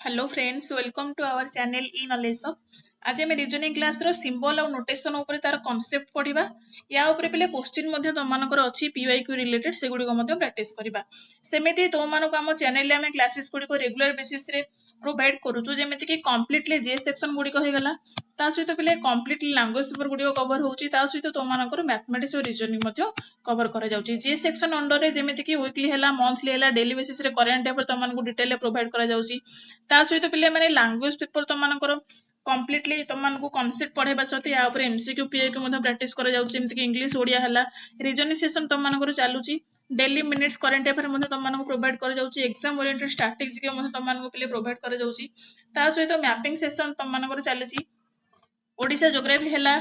Hello friends, welcome to our channel E Knowledge Hub. आज आम reasoning class रो symbol और नोटेशन ऊपर तार कांसेप्ट पढ़िबा। या ऊपर पले क्वेश्चन मध्ये तमनकर अछि पीवाईक्यू रिलेटेड से गुडी को मध्ये प्रैक्टिस करबा। सेमिति तो मानको हम चैनल ले हम क्लासेस गुडी को रेगुलर बेसिस रे प्रोवाइड करूछु, जेमिति कि कंप्लीटली जे सेक्शन गुडी को हे गला, ता सहित पले कंप्लीटली लैंग्वेज पेपर गुडी को कवर होउची, ता सहित तो मानकर मैथमेटिक्स और रीजनिंग मध्ये कवर करा जाउची। जे सेक्शन अंडर रे जेमिति कि वीकली हैला, मंथली हैला, डेली बेसिस रे करंट अफेयर तमन को डिटेल प्रोवाइड करा जाउची। ता सहित पिले माने लैंग्वेज पेपर तमनकर कंप्लीटली तमनको कांसेप्ट पढेबा सहित या ऊपर एमसीक्यू पीआईक्यू मध्ये प्रैक्टिस करा जाउची, जेमिति कि इंग्लिश ओडिया हैला, रीजनिंग सेशन तमनकर चालुची। डेली मिनिट्स करंट अफेयर मध्ये तमनको प्रोवाइड करा जाउची। एग्जाम ओरिएंटेड स्टैटिस्टिक्स के मध्ये तमनको पिले प्रोवाइड करा जाउची। ता सहित मैपिंग सेशन तमनकर चालिची। ओडिशा ज्योग्राफी हैला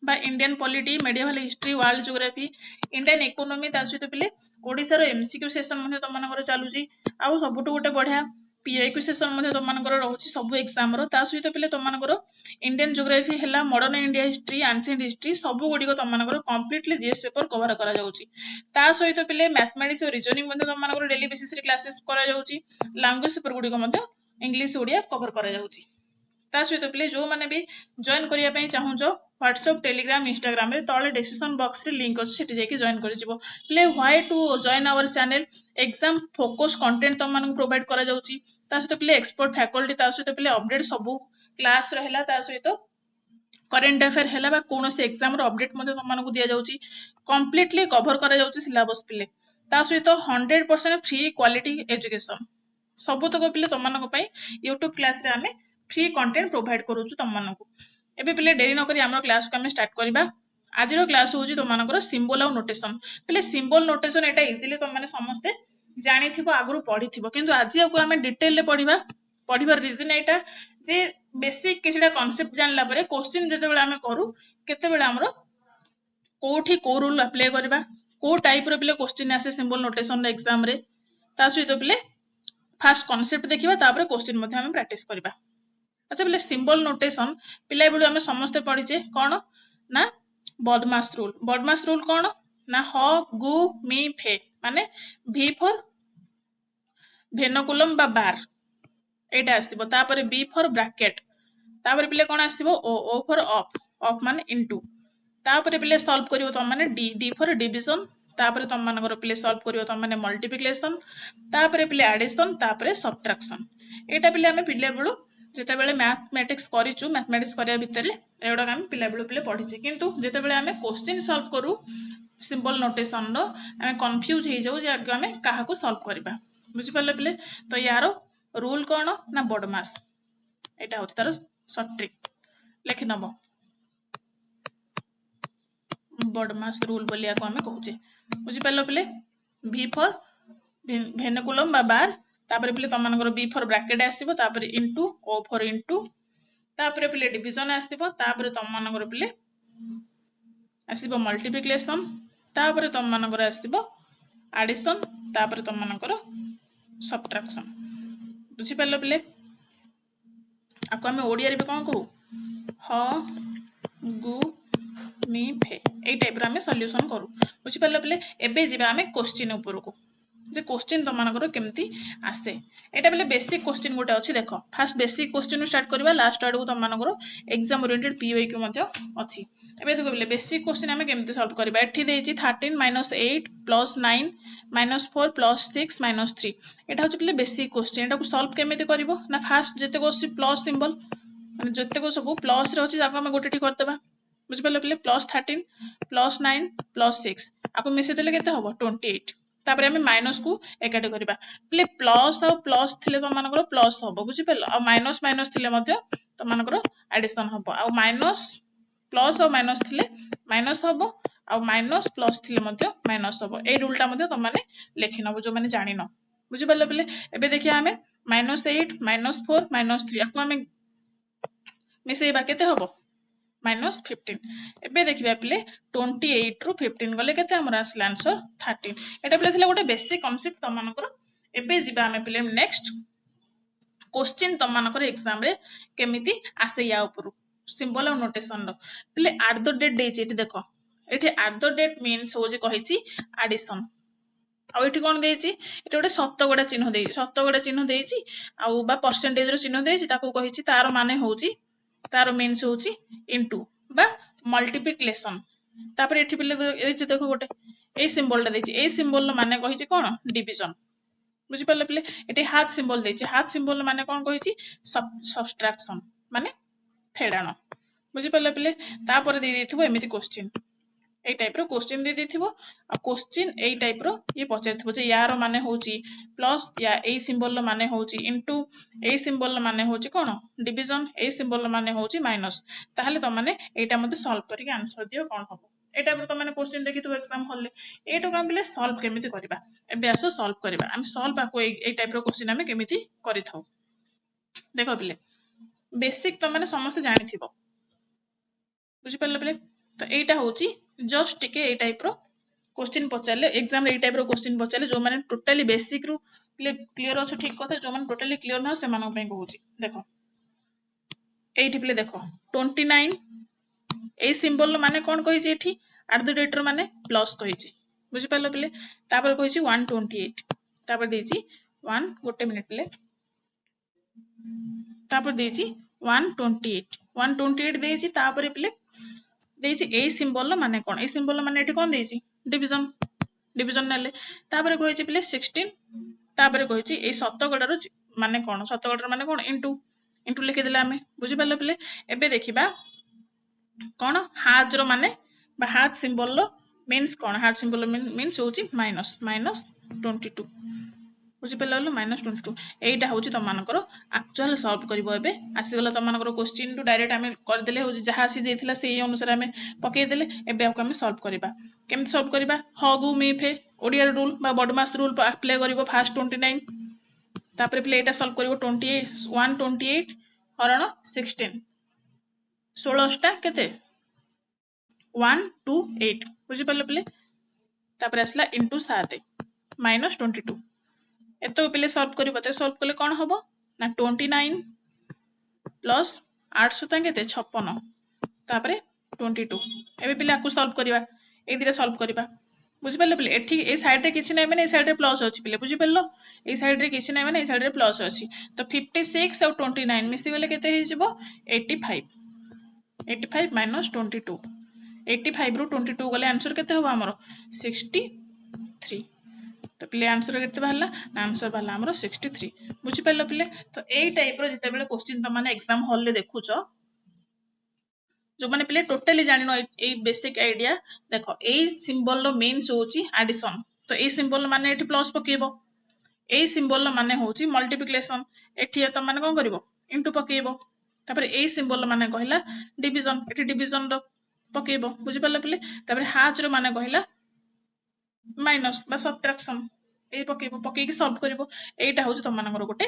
बा Indian polity, medieval history, world geography, Indian economy, ता सहित पिले ओडिसा रो एमसीक्यू सेशन मध्ये तमनकर चालुची। आ सबुटु गोटे बढ़िया पीआईक्यू सेशन मध्ये तमनकर रहउची सब एग्जाम रो। ता सहित पिले तमनकर इंडियन ज्योग्राफी हैला, modern India history, ancient history सब गुडी को तमनकर कंप्लीटली जीएस पेपर कवर करा जाउची। ता सहित पिले मैथमेटिक्स और रीजनिंग मध्ये तमनकर डेली बेसिस रे क्लासेस करा जाउची। लैंग्वेज पेपर गुडी को मध्ये इंग्लिश ओडिया कवर करा जाउची। ता सहित पिले जो माने भी जॉइन करिया पई चाहुचो व्हाट्सएप, टेलीग्राम, इंस्टाग्राम रे तळे डिस्क्रिप्शन बॉक्स रे लिंक अछि, सेठी जाके जॉइन करि जिवो। प्ले why to join our channel, exam focus content तम मानक प्रोवाइड करा जाउची। ता सहित पिले एक्सपर्ट फैकल्टी, ता सहित पिले अपडेट सब क्लास रहला, ता सहित करंट अफेयर हैला बा कोनोसी एग्जाम रो अपडेट मध्ये तम मानक दिया जाउची। कंप्लीटली कवर करा जाउची सिलेबस पिले। ता सहित 100% फ्री क्वालिटी एजुकेशन सब तक पिले तम मानक पई YouTube क्लास रे आमे फ्री कंटेंट प्रोवाइड करूछु तम मानक। एबे पिले देरी न करी हमर क्लास को हम स्टार्ट करबा। आज रो क्लास होउची तम मानकर सिंबल और नोटेशन। पिले सिंबल नोटेशन एटा इजीली तम माने समस्ते जानि थिबो, आगुरु पढि थिबो, किंतु आज को हम डिटेल ले पढिबार रीजन एटा जे बेसिक किछटा कांसेप्ट जानला परे क्वेश्चन जते बेला हम करू, केते बेला हमरो कोठी को रूल अप्लाई करबा, को टाइप रो पिले क्वेश्चन आसे सिंबल नोटेशन रे एग्जाम रे। ता सहित पिले फास्ट कांसेप्ट देखिबा, तापर क्वेश्चन मध्ये हम प्रैक्टिस करबा। अच्छा पिले सिंबल नोटेशन पिला बेलु हम समस्त पढिचे कोन ना बदमाश रूल। बदमाश रूल कोन ना ह गु मी फे, माने भी फॉर भेनकुलम बा बार एटा आस्तिबो। तापर बी फॉर ब्रैकेट, तापर पिले कोन आस्तिबो ओ फॉर ऑफ, ऑफ माने इनटू। तापर पिले सॉल्व करिवो तम माने डी फॉर डिवीजन। तापर तम मानकर पिले सॉल्व करिवो तम माने मल्टीप्लिकेशन। तापर पिले एडिशन, तापर सब्ट्रैक्शन। एटा पिले हम पिले बेलु जेते बेले मैथमेटिक्स करिचु, मैथमेटिक्स करिया भितरे एडा हम पिले बेलु पिले पढिचे, किंतु जेते बेले हम क्वेश्चन सॉल्व करू सिंबल नोटेशन रो हम कंफ्यूज हे जाउ जे आगे हम काहा को सॉल्व करबा। बुझि परले पिले? तो यारो रूल कोन ना बदमाश, एटा होत तार शॉर्ट ट्रिक लिखि नबो। बदमाश रूल बोलिया को हम कहूचे। बुझि परले पिले? भी फॉर भेनकुलम बा बार, तापर पिले तम मानकर बी फॉर ब्रैकेट आसीबो, तापर इनटू ओ फॉर इनटू, तापर पिले डिवीजन आसीबो, तापर तम मानकर पिले आसीबो मल्टीप्लिकेशन, तापर तम मानकर आसीबो एडिशन, तापर तम मानकर सब्ट्रैक्शन। बुझि परले पिले? आको हम ओडिया रे कोन कहू ह गु मी फे, ए टाइप रो हम सॉल्यूशन करू। बुझि परले पिले? एबे जिबा हम क्वेश्चन ऊपर को जे क्वेश्चन तम मानकर केमती आसे। एटा पहले बेसिक क्वेश्चन गोटे अछि, देखो फास्ट बेसिक क्वेश्चन स्टार्ट करबा, लास्ट आडू तम मानकर एग्जाम ओरिएंटेड पीवाईक्यू मध्ये अछि। एबे देखो पहले बेसिक क्वेश्चन हम केमती सॉल्व करबा। एठी देछि 13 - 8 + 9 - 4 + 6 - 3। एटा होछि पहले बेसिक क्वेश्चन। एटा को सॉल्व केमती करबो ना, फास्ट जते को प्लस सिंबल माने जते को सब प्लस रे अछि जाको हम गोटेठी करतबा। बुझि परले पहले +13 + 9 + 6 आको मिसे देले केते होबो 28। तापर हम माइनस को एकाटे करबा। प्ले प्लस और प्लस थिले तो मानकर प्लस होबो, बुझि परलो, आ माइनस माइनस थिले मध्ये तो मानकर एडिशन होबो। आ माइनस प्लस और माइनस थिले माइनस होबो, आ माइनस प्लस थिले मध्ये माइनस होबो। ए रूलटा मध्ये त माने लेखि नबो जो माने जानि न। बुझि परलो पले? एबे देखिया हमें -8 -4 -3 आको हमें मिसेइबा केते होबो -15। एबे देखिबा पिले 28 रु 15 गले केते हमर आसला आंसर 13। एटा पिले थिला गोटे बेसिक कांसेप्ट तम मानकर। एबे जिबा हमें पिले नेक्स्ट क्वेश्चन तम मानकर एग्जाम रे केमिति आसे या ऊपर सिंबल और नोटेशन रो। पिले एट द डेट देछि, एठी देखो एठी एट द डेट मींस हो जे कहिछि एडिशन। ଆଉ ଏଠି କଣ ଦେଇଛି, ଏଠି ଗୋଟେ ଶତକଡା ଚିହ୍ନ ଦେଇଛି, ଶତକଡା ଚିହ୍ନ ଦେଇଛି ଆଉ ବା ପରସେଣ୍ଟେଜ ର ଚିହ୍ନ ଦେଇଛି, ତାକୁ କହିଛି ତାର ମାନେ ହଉଛି, ତାର ମିନ୍ସ ହଉଛି ଇନଟୁ ବା ମଲ୍ଟିପ୍ଲିକେସନ। ତାପରେ ଏଠି ପିଲେ ଦେଇଛି ଦେଖ ଗୋଟେ ଏଇ ସିମ୍ବଲଟା ଦେଇଛି, ଏଇ ସିମ୍ବଲର ମାନେ କହିଛି କଣ ଡିଭିଜନ। ବୁଝିପାରିଲେ ପିଲେ, ଏଠି ହାତ ସିମ୍ବଲ ଦେଇଛି, ହାତ ସିମ୍ବଲ ମାନେ କଣ କହିଛି ସବଷ୍ଟ୍ରାକ୍ସନ ମାନେ ଫେଡାଣ। ବୁଝିପାରିଲେ ପିଲେ, ତାପରେ ଦେଇ ଦେଇଥିବ ଏମିତି କ୍ୱେଶ୍ଚିନ୍, ଏଇ ଟାଇପ ର କ୍ୱେଶ୍ଚିନ୍ ଦେଇ ଦେଇଥିବ ଆଉ କ୍ୱେଶ୍ଚିନ୍ ଏଇ ଟାଇପ ର ଇଏ ପଚାରିଥିବ ଯେ ୟାର ମାନେ ହଉଛି ପ୍ଲସ୍, ଏଇ ସିମ୍ବଲ ର ମାନେ ହଉଛି ଇନଟୁ, ଏଇ ସିମ୍ବଲ ର ମାନେ ହଉଛି କଣ ଡିଭିଜନ, ଏଇ ସିମ୍ବଲ ର ମାନେ ହଉଛି ମାଇନସ। ତାହେଲେ ତମେ ଏଇଟା ମତେ ସଲ୍ଭ କରିକି ଆନ୍ସର ଦିଅ କଣ ହବ। ଏଇ ଟାଇପ ର ତମେ କ୍ୱେଶ୍ଚିନ୍ ଦେଖିଥିବ ଏକ୍ସାମ ହଲ ରେ, ଏଇଟାକୁ ଆମେ ପିଲେ ସଲ୍ଭ କେମିତି କରିବା, ଏବେ ଆସ ସଲ୍ଭ କରିବା। ଆମେ ସଲ୍ଭ ଆକୁ ଏଇ ଟାଇପ ର କ୍ୱେଶ୍ଚିନ୍ ଆମେ କେମିତି କରିଥାଉ। ଦେଖ ପିଲେ, ବେସିକ ତମେ ସମସ୍ତେ ଜାଣିଥିବ। ବୁଝିପାରିଲେ ପିଲେ, ତ ଏଇଟା ହଉଛି ଜଷ୍ଟ ଟିକେ ଏଇ ଟାଇପ ର क्वेश्चन पचारे एग्जाम एई टाइप रो क्वेश्चन पचारे जो माने टोटली बेसिक रु क्लियर अछि ठीक कथा, जो माने टोटली क्लियर न से मानक पई कहूची। देखो एइठी पिले देखो 29 एई सिंबल माने कोन कहि जे एठी एट द रेट रो माने प्लस कहि छी। बुझि पालो पिले, तापर कहि छी 128, तापर देछि 1 गोटे मिनिट पिले, तापर देछि 128 128 देछि, तापर पिले देछि एई सिंबल माने कोन, एई सिंबल माने एठी कोन देछि डिवीजन, डिवीजन नेले, तापर कहि छी पिले 16, तापर कहि छी एई शतकडार माने कोन, शतकडार माने कोन इनटू, इनटू लिखि देले आमे। बुझि पालो पिले, एबे देखिबा कोन हाज रो माने बा हाज सिंबल रो मीन्स कोन, हाज सिंबल मीन्स होची माइनस, माइनस 22। बुझि पालो -22 एइटा होची तम मानकर एक्चुअल सॉल्व करबो। एबे आसी गला तम मानकर क्वेश्चन टू डायरेक्ट आमे कर देले होची, जहा आसी देथिला सेही अनुसार आमे पके देले। एबे आको आमे सॉल्व करबा, केमति सॉल्व करबा, हगु मिफे ओडिया रूल बा बडमास रूल अप्लाई करबो फास्ट 29, तापर प्ले एटा सॉल्व करबो 28 128 हरण 16 16 टा केते 128। बुझि पालो प्ले, तापर आसला इनटू 7 माइनस 22, एतो पिले सॉल्व करबो। त सॉल्व करले कोन हबो ना 29 प्लस 800 केते 56, तापर 22। एबे पिले आकु सॉल्व करबा, ए दिरा सॉल्व करबा। बुझि पालो पिले, एठी ए साइड रे किछि नै माने ए साइड रे प्लस अछि पिले। बुझि पालो, ए साइड रे किछि नै माने ए साइड रे प्लस अछि, तो 56 और 29 मिसी गले केते हे जिवो 85, 85 माइनस 22, 85 रु 22 गले आंसर केते होबो हमरो 63। तो पिले आंसर केते बाहला ना, आंसर बाहला हमरो 63। बुझि पालो पिले, तो एई टाइप रो जते बेले क्वेश्चन त माने एग्जाम हॉल ले देखुचो, जो माने पिले टोटली जानिनो ए बेसिक आइडिया, देखो ए सिंबल रो मीन्स होची एडिशन, तो ए सिंबल माने एठी प्लस पकेबो, ए सिंबल माने होची मल्टीप्लिकेशन, एठी त माने कोन करबो इनटू पकेबो, तापर ए सिंबल माने कहला डिवीजन, एठी डिवीजन रो पकेबो। बुझि पालो पिले, तापर हाज रो माने कहला माइनस बा सब्ट्रैक्शन, ए पकेबो, पकेकी सॉल्व करबो। एटा होची त मानकर गोटे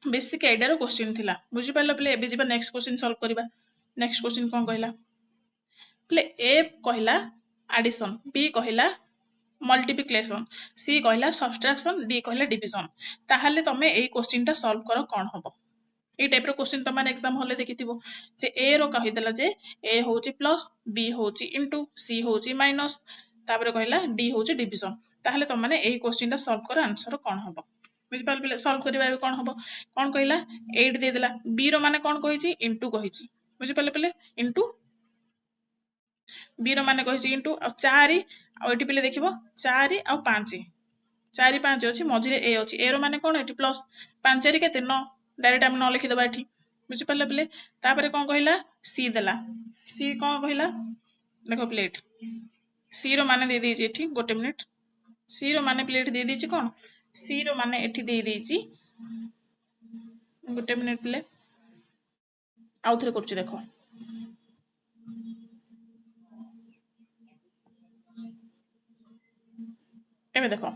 बेसिक आइडिया रो क्वेश्चन थिला। बुझि पालो पिले, एबे जिबा नेक्स्ट क्वेश्चन सॉल्व करबा। नेक्स्ट क्वेश्चन कोन कहला पिले, ए कहला एडिशन, बी कहला मल्टीप्लिकेशन, सी कहला सब्ट्रैक्शन, डी कहला डिवीजन। ताहाले तमे एई क्वेश्चन टा सॉल्व करो कोन हबो। एई टाइप रो क्वेश्चन तमे एग्जाम हॉल देखिथिबो जे ए रो कहि देला जे ए होची प्लस, बी होची इनटू, सी होची माइनस, तापर कहला डी होची डिवीजन। ताहाले तमे एई क्वेश्चन टा सॉल्व करो, आंसर कोन हबो। बुझि पाल पिले, सॉल्व करबा एबे कोन हबो, कोन कहला 8 दे देला, बी रो माने कोन कहिची इनटू कहिची। बुझि पाले पिले, इनटू बी रो माने कहिची इनटू आ 4 आ एठी पिले देखिबो 4 आ 5, 4 5 अछि, मझिरे ए अछि, ए रो माने कोन एठी प्लस 5 4 केते 9, डायरेक्ट हम 9 लिखि देबा एठी। बुझि पाले पिले, तापर कोन कहला सी देला, सी कोन कहला देखो प्लेट, सी रो माने दे देछि एठी गोटे मिनिट, सी रो माने प्लेट दे देछि कोन, सी रो माने एठी दे देछि गोटे मिनिट पिले, आउ थरे करछु देखो। एबे देखो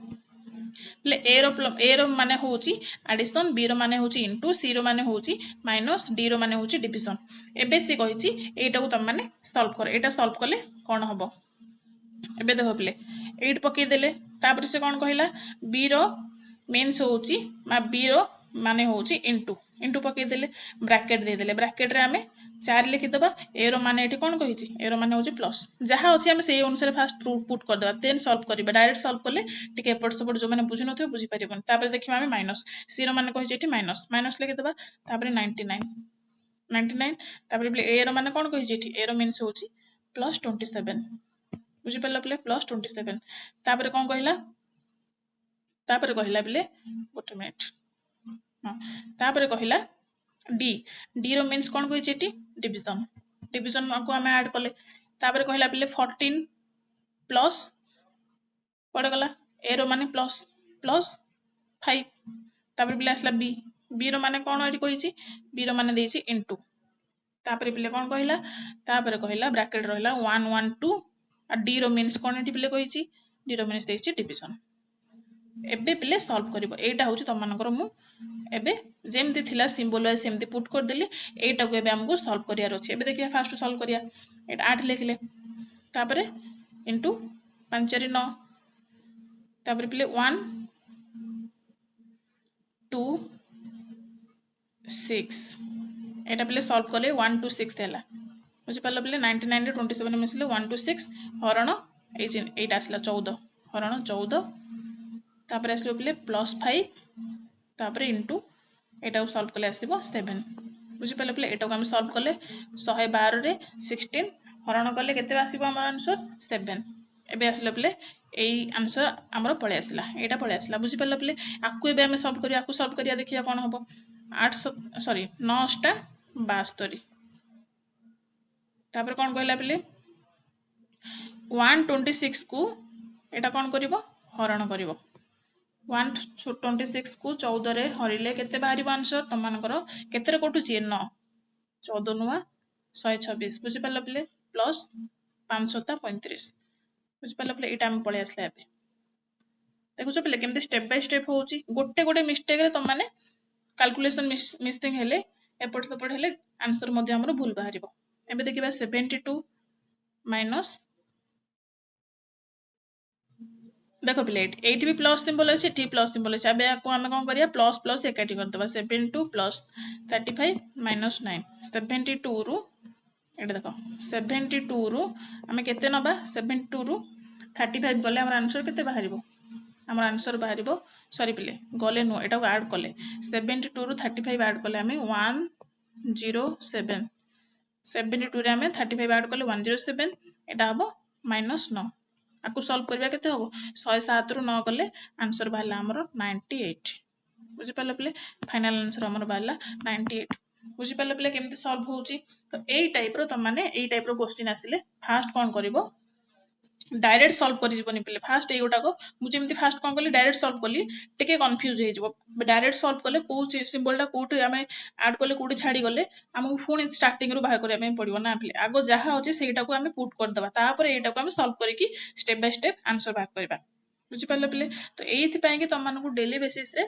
ले ए रो माने होची एडिशन, बी रो माने होची इनटू, सी रो माने होची माइनस, डी रो माने होची डिवीजन। एबे से कहिची एटा को तम माने सॉल्व करो, एटा सॉल्व करले कोन हबो। एबे देखो पिले, 8 पके देले, तापर से कोन कहला बी रो मीन्स होची मा बी रो माने होची इनटू, इनटू पके देले, ब्रैकेट दे देले, ब्रैकेट रे हमें चार लिखिदबा ए रो माने एठी कोन कहिछि ए रो माने होछि प्लस जहा अछि हम सेही अनुसार फास्ट पुट कर देबा देन सॉल्व करबा डायरेक्ट सॉल्व करले टिके एपट सपोर्ट जो माने बुझि नथि बुझि परिबन तापर देखिबा हम माइनस सी रो माने कहिछि एठी माइनस माइनस लिखिदबा तापर 99 तापर ए रो माने कोन कहिछि एठी ए रो मींस होछि प्लस 27 बुझि परला प्ले प्लस 27 तापर कोन कहिला तापर कहिला बिले गोटे मिनिट हां तापर कहिला डी डी रो मींस कोन कहिछि एठी डिवीजन डिवीजन को हमें ऐड करले तापर कहिला बिले 14 प्लस पड़े गला ए रो माने प्लस प्लस 5 तापर बिले आसला बी बी रो माने कोन एठी कहिछि बी रो माने देछि इनटू तापर बिले कोन कहिला तापर कहिला ब्रैकेट रहला 1 1 2 आ डी रो मींस कोन एठी बिले कहिछि डी रो मींस देछि डिवीजन एबे पिले सॉल्व करिवो एटा होची तम मानकर मु एबे जेमति थिला सिंबल वाइज सेमति पुट कर देली एटा को एबे हमको सॉल्व करियार अछि एबे देखिया फास्ट सॉल्व करिया एटा 8 लिखले तापरे इनटू 5 4 9 तापरे पिले 1 2 6 एटा पिले सॉल्व करले 1 2 6 हैला बुझि परला पिले 99 रे 27 मिसले 1 2 6 हरण एटा आसला 14 हरण 14 तापर आसलो पिले प्लस 5 तापर इनटू एटा को सॉल्व करले आसीबो 7 बुझि परले पिले एटा को हम सॉल्व करले 112 रे 16 हरण करले केते आसीबो हमर आंसर 7 एबे आसलो पिले एई आंसर हमर पळे आसला एटा पळे आसला बुझि परले पिले आकु एबे हम सॉल्व करिया आकु सॉल्व करिया देखिया कोन हबो 8 सॉरी 9 टा 72 तापर कोन कहला पिले 126 को एटा कोन करिवो हरण करिवो 126 को 14 रे हरिले केते बाहरिबो आंसर तम मानकर केते रे कोठु छी 9 14 नुआ 126 बुझि परला पिले प्लस 535 बुझि परला पिले एटा हम पळे आसला एबे देखुछो पिले केमते स्टेप बाय स्टेप होउची गोटे गोटे मिस्टेक रे तम माने कैलकुलेशन मिस्टेक हेले एपट सपोर्ट हेले आंसर मध्ये हमर भूल बाहरिबो एबे देखिबा 72 माइनस देखो पिले एट भी प्लस सिंबल अछि टी प्लस सिंबल अछि अबे को हमें कोन करिया प्लस प्लस एकाठी कर देबा 72 प्लस 35 माइनस 9 72 रु एटा देखो 72 रु हमें केते नबा 72 रु 35 गले हमर आंसर केते बाहरिबो हमर आंसर बाहरिबो सॉरी पिले गले नो एटा को ऐड करले 72 रु 35 ऐड करले हमें 107 72 रे हमें 35 ऐड करले 107 एटा हबो माइनस 9 आकु सॉल्व करबा केते हबो 107 रु 9 करले आंसर बाहला हमर 98 बुझि परले पिले फाइनल आंसर हमर बाहला 98 बुझि परले पिले केमते सॉल्व होउची तो एई टाइप रो त माने एई टाइप रो क्वेश्चन आसिले फास्ट कोन करिवो डायरेक्ट सॉल्व करि जिवोनी पिले फास्ट एई गोटा को मु जेमति फास्ट कोन करली डायरेक्ट सॉल्व करली टिके कंफ्यूज हे जिवो डायरेक्ट सॉल्व करले को सिंबल टा कोठी हमें ऐड करले कोठी छाडी गले हमहु फुनी स्टार्टिंग रु बाहर करिया में पड़िबो ना पिले आगो जहा होची सेटा को हमें पुट कर देबा तापर एटा को हमें सॉल्व करिकि स्टेप बाय स्टेप आंसर बाहर करबा बुझि परले पिले तो एथि पय कि तम मानको डेली बेसिस रे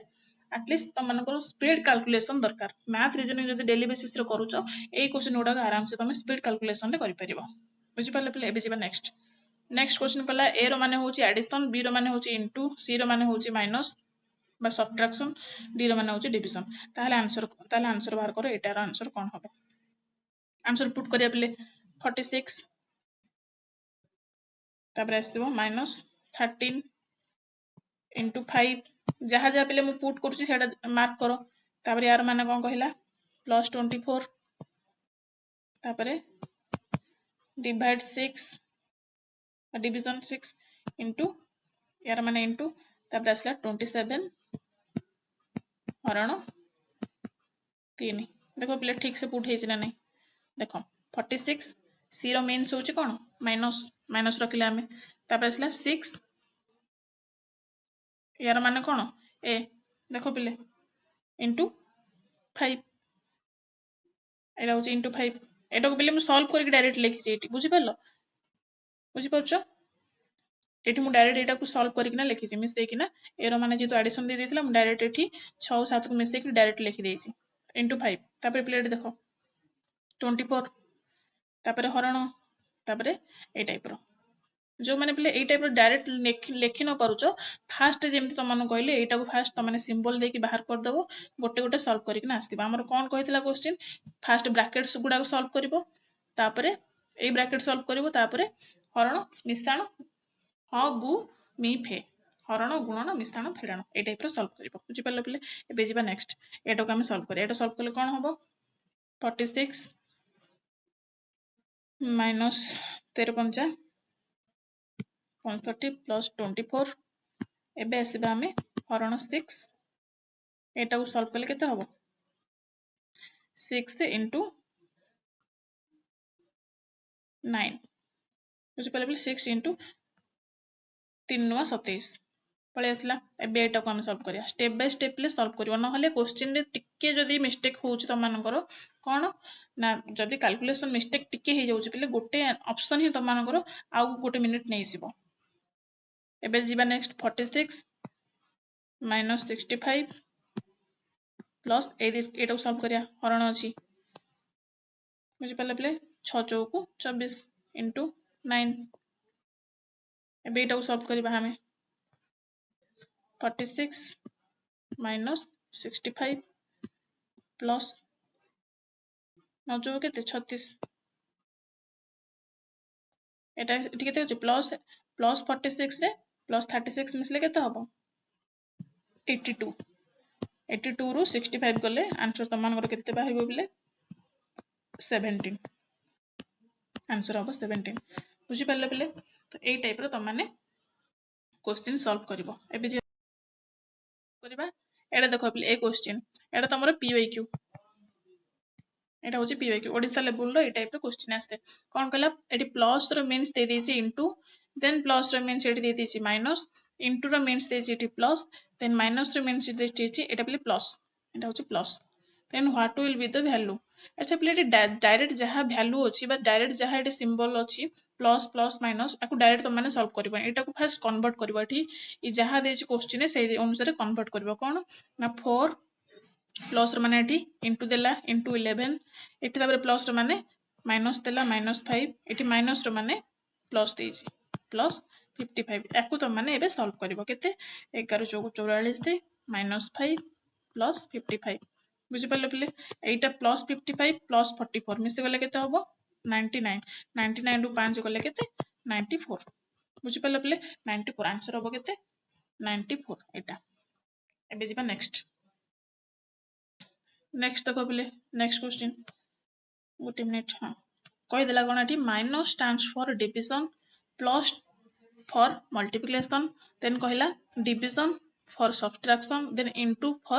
एटलीस्ट तम मानको स्पीड कैलकुलेशन दरकार मैथ रीजनिंग जदी डेली बेसिस रे करूचो एई क्वेश्चन गुडा आराम से तमे स्पीड कैलकुलेशन रे करि परिबो बुझि परले पिले एबे जिबा नेक्स्ट क्वेश्चन कला ए रो माने होची एडिशन बी रो माने होची इनटू सी रो माने होची माइनस बा सबट्रैक्शन डी रो माने होची डिवीजन ताहले आंसर बाहर करो एटार आंसर कोन हबो आंसर पुट करिया पिले 46 तापर आसीबो माइनस 13 इनटू 5 जहा जहा पिले मु पुट करूची सेटा मार्क करो तापर यार माने कोन कहिला प्लस 24 तापर डिवाइड 6 डिवीजन 6 इनटू यार माने इनटू तापर आसला 27 हरण 3 देखो पिले ठीक से पुट हेछि ना नहीं देखो 46 सी रो मींस होछि कोन माइनस माइनस रखिले हमें तापर आसला 6 यार माने कोन ए देखो पिले इनटू 5 एटा होछि इनटू 5 एटा को पिले हम सॉल्व करके डायरेक्ट लिखि छी एटी बुझि परलो बुझि परछो एठी मु डायरेक्ट एटा को सॉल्व करके ना लिखि छी मिस देकी ना एरो माने जेतु एडिशन दे देथिला मु डायरेक्ट एठी 6 7 को मिस के डायरेक्ट लिखि देई छी इनटू 5 तापर पिले एटी देखो 24 तापर हरण तापर ए टाइप रो जो मैंने पिले एई टाइप डायरेक्ट लेखि न पारुचो फास्ट जेमति तमन कहले एटा को फास्ट तमने सिंबल देकी बाहर कर दबो गोटे गोटे सॉल्व करिकना आस्तिबा हमर कोन कहितला क्वेश्चन फास्ट ब्रैकेट्स गुडा को सॉल्व करिवो तापरे एई ब्रैकेट सॉल्व करिवो तापरे हरण मिश्रण ह गु मी फे हरण गुणन मिश्रण फेड़ाण ए टाइप रो सॉल्व करिवो बुझि पाले पिले एबे जिबा नेक्स्ट एटा को हम सॉल्व करिया एटा सॉल्व करले कोन हबो 46 माइनस 13 पंचा 130 प्लस 24 एबे आसीबा हमें हरण 6 एटा को सॉल्व करले केते हबो 6 into 9 बुझि पाले 6 into 3 9 27 पळे आसला एबे एटा को हम सॉल्व करिया स्टेप बाय स्टेप ले सॉल्व करियो न हले क्वेश्चन रे टिके जदी मिस्टेक होउछ त मानकर कोन ना जदी कैलकुलेशन मिस्टेक टिके हे जाउछ पिले गोटे ऑप्शन ही त मानकर आ गोटे मिनिट नै सिबो एबे जिबा नेक्स्ट 46 minus 65 प्लस एटा को सॉल्व करिया हरण अछि बुझि पाले पिले 6 चौकु 24 into 9 एबे एटा को सॉल्व करिबा हमें 46 minus 65 प्लस 9 चौकु केते 36 एटा एटी केते अछि प्लस 46 रे प्लस 36 मिसले केते हबो 82 82 रो 65 गले आंसर तमानकर केते बाहिबो बिले 17 आंसर हबो 17 बुझि पाले बिले तो एई टाइप रो तमाने क्वेश्चन सॉल्व करिवो एबे जे करिबा एडा देखो बिले ए क्वेश्चन एडा तमरो पीवाईक्यू एटा होची पीवाईक्यू ओडिसा लेवल रो ए टाइप रो क्वेश्चन आस्ते कोन कहला एटी प्लस रो मीन्स दे देसी इनटू देन प्लस रो मीन्स एटी दे देसी माइनस इनटू रो मीन्स देसी एटी प्लस देन माइनस रो मीन्स देसी एटा बिले प्लस एटा होची plus then what will be the value अच्छा पिले डायरेक्ट जहा वैल्यू अछि बा डायरेक्ट जहा एटे सिंबल अछि प्लस प्लस माइनस आकु डायरेक्ट त माने सॉल्व करबा एटा को फर्स्ट कन्वर्ट करबा एठी इ जहा देछि क्वेश्चन से अनुसार कन्वर्ट करबा कोन ना 4 प्लस रो माने एठी इनटू देला इनटू 11 एठी तापर प्लस रो माने माइनस देला -5 एठी माइनस रो माने प्लस देछि प्लस 55 याकू त माने एबे सॉल्व करबो केते 11 चौको 44 दे -5 प्लस 55 बुझि पाले पिले एटा प्लस 55 प्लस 44 मिसे गले केते हबो 99 99 रु 5 गले केते 94 बुझि पाले पिले 94 आंसर हबो केते 94 एटा एबे जिबा नेक्स्ट देखो पिले नेक्स्ट क्वेश्चन गोटे मिनिट हां कहि देला कोन एठी minus stands for division plus for multiplication then कहला division for subtraction then into for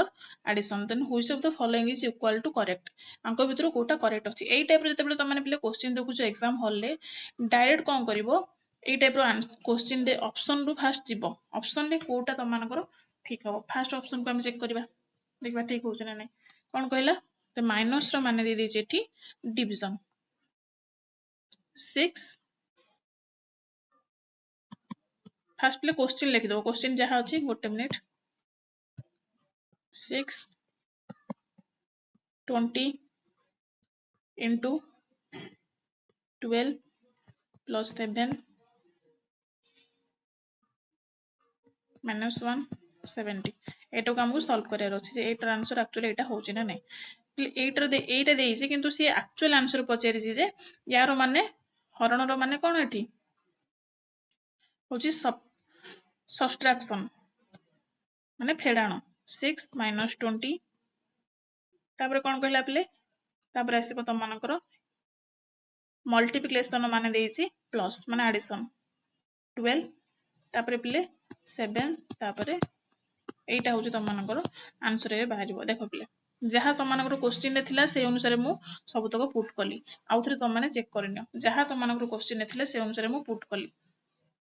addition then which of the following is equal to correct अंक भितर कोटा करेक्ट अछि एई टाइप रे जते तमने पिले क्वेश्चन देखुछो एग्जाम हॉल ले डायरेक्ट कोन करिवो एई टाइप रो क्वेश्चन दे ऑप्शन रु फास्ट जिवो ऑप्शन ले कोटा तमानकर ठीक हबो फास्ट ऑप्शन को हम चेक करबा देखबा ठीक होछ ना नै कोन कहला तो माइनस रो माने दे दै छै एठी डिवीजन 6 फास्ट प्ले क्वेश्चन लिखि दो क्वेश्चन जहा अछि गोटे मिनिट 6 20 into 12 plus 7 minus 1 70 एटा को हमको सॉल्व करियर अछि जे एटा आंसर एक्चुअली एटा होछि ना नै एटा देइछि किंतु सी एक्चुअल आंसर पचारि छि जे यार माने हरण रो माने कोन एठी होछि सब्ट्रैक्शन माने फेडाण 6 minus 20 तापर कोन कहला पिले तापर आसीबो त मानकर मल्टीप्लिकेशन माने देइछि प्लस माने एडिशन 12 तापर पिले 7 तापर एटा होछि त मानकर आंसर ए बाहरिबो देखो पिले जहा त मानकर क्वेश्चन ने थिला से अनुसार मु सब तक पुट कली आउ थरे त माने चेक करनियो जहा त मानकर क्वेश्चन ने थिला से अनुसार मु पुट कली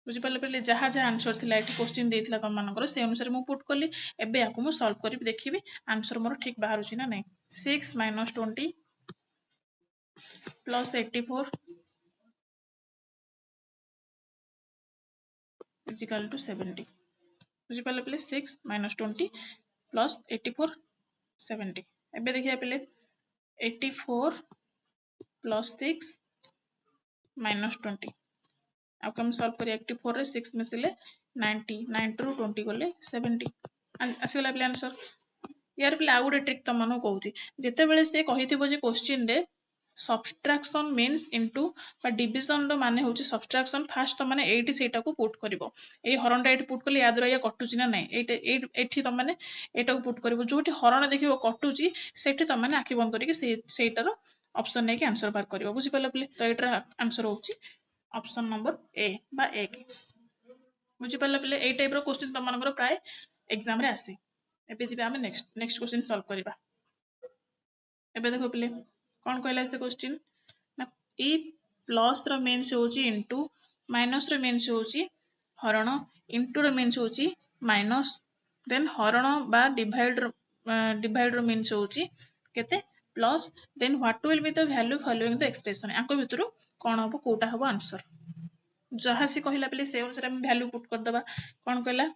बुझि पाले पहिले जहा जहा आंसर थिला एठी क्वेश्चन देइथिला त मानकर से अनुसार मु पुट कली एबे याकू मु सॉल्व करी देखिबी आंसर मोर ठीक बाहर छि ना नै 6 minus 20 plus 84 is equal to 70 बुझि पाले पहिले 6 minus 20 plus 84 70 एबे देखिया पहिले 84 plus 6 minus 20 आपको हम सॉल्व करिया 84 रे 6 मिसिले 90 90 ରୁ 20 गले 70 आसीगला पिले आंसर यार पिले आ गोटे ट्रिक तुम मानू कहूची जेतेबेले से कहिथिबो जे क्वेश्चन रे सबट्रैक्शन मीन्स इनटू बा डिविजन रो माने होची सबट्रैक्शन फास्ट तुम माने एठी सेटा को पुट करिवो ए हरणटा एठी पुट करले या द्वारा या कटुची ना नहीं एठी तुम माने एटा को पुट करिवो जोठी हरण देखिवो कटुची सेठी तुम माने आखि बंद करिके सेटार ऑप्शन नै के आंसर बार करिवो बुझि पालो पिले तो एटार आंसर होची ऑप्शन नंबर ए बा ए के बुझि पालो पिले ए टाइप रो क्वेश्चन तुम मानकर प्राय एग्जाम रे आसी एबे जिबे हम नेक्स्ट क्वेश्चन सॉल्व करिबा एबे देखो पिले कौन कहला से क्वेश्चन ना ई प्लस रो मीन्स होची इनटू माइनस रो मीन्स होची हरण इनटू रो मीन्स होची माइनस देन हरण बा डिवाइड रो मीन्स होची केते plus then what will be the value following the expression आको भितरु कोन हबो कोटा हबो आंसर जहा से कहला पले से अनुसार हम वैल्यू पुट कर दबा कोन कहला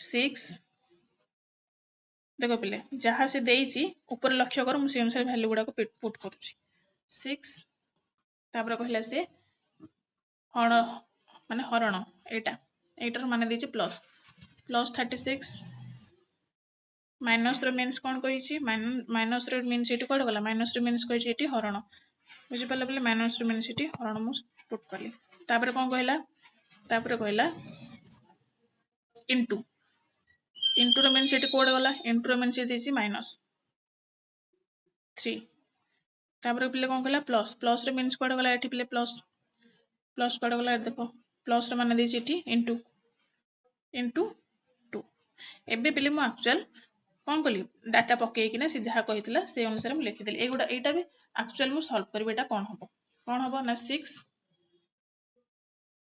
6 देखो पिले जहाँ से देइची ऊपर लक्ष्य कर मुझे अनुसार वैल्यू गुडा को पुट करूची 6 तापर कहला से हरण माने हरण एटा एटार माने देइची प्लस प्लस 36 माइनस रो मीन्स कोन कहिची माइनस रो मीन्स एटी कोड गला माइनस रो मीन्स कहिची एटी हरण बुझि पाले पिले माइनस रो मीन्स एटी हरण मु पुट करली तापर कोन कहला इनटू इनटू रो मीन्स एटी कोड गला इनटू रो मीन्स देइची माइनस 3 तापर पिले कोन कहला प्लस प्लस रो मीन्स कोड गला एटी पिले प्लस प्लस कोड गला देखो प्लस रो माने देइची एटी इनटू 2 एबे पिले मु एक्चुअल कौन कली डाटा पकई कि सी जहाँ कही से अनुसार मुझे लिखिदेली एटा भी एक्चुअल मु सॉल्व करी एटा कौन हम ना 6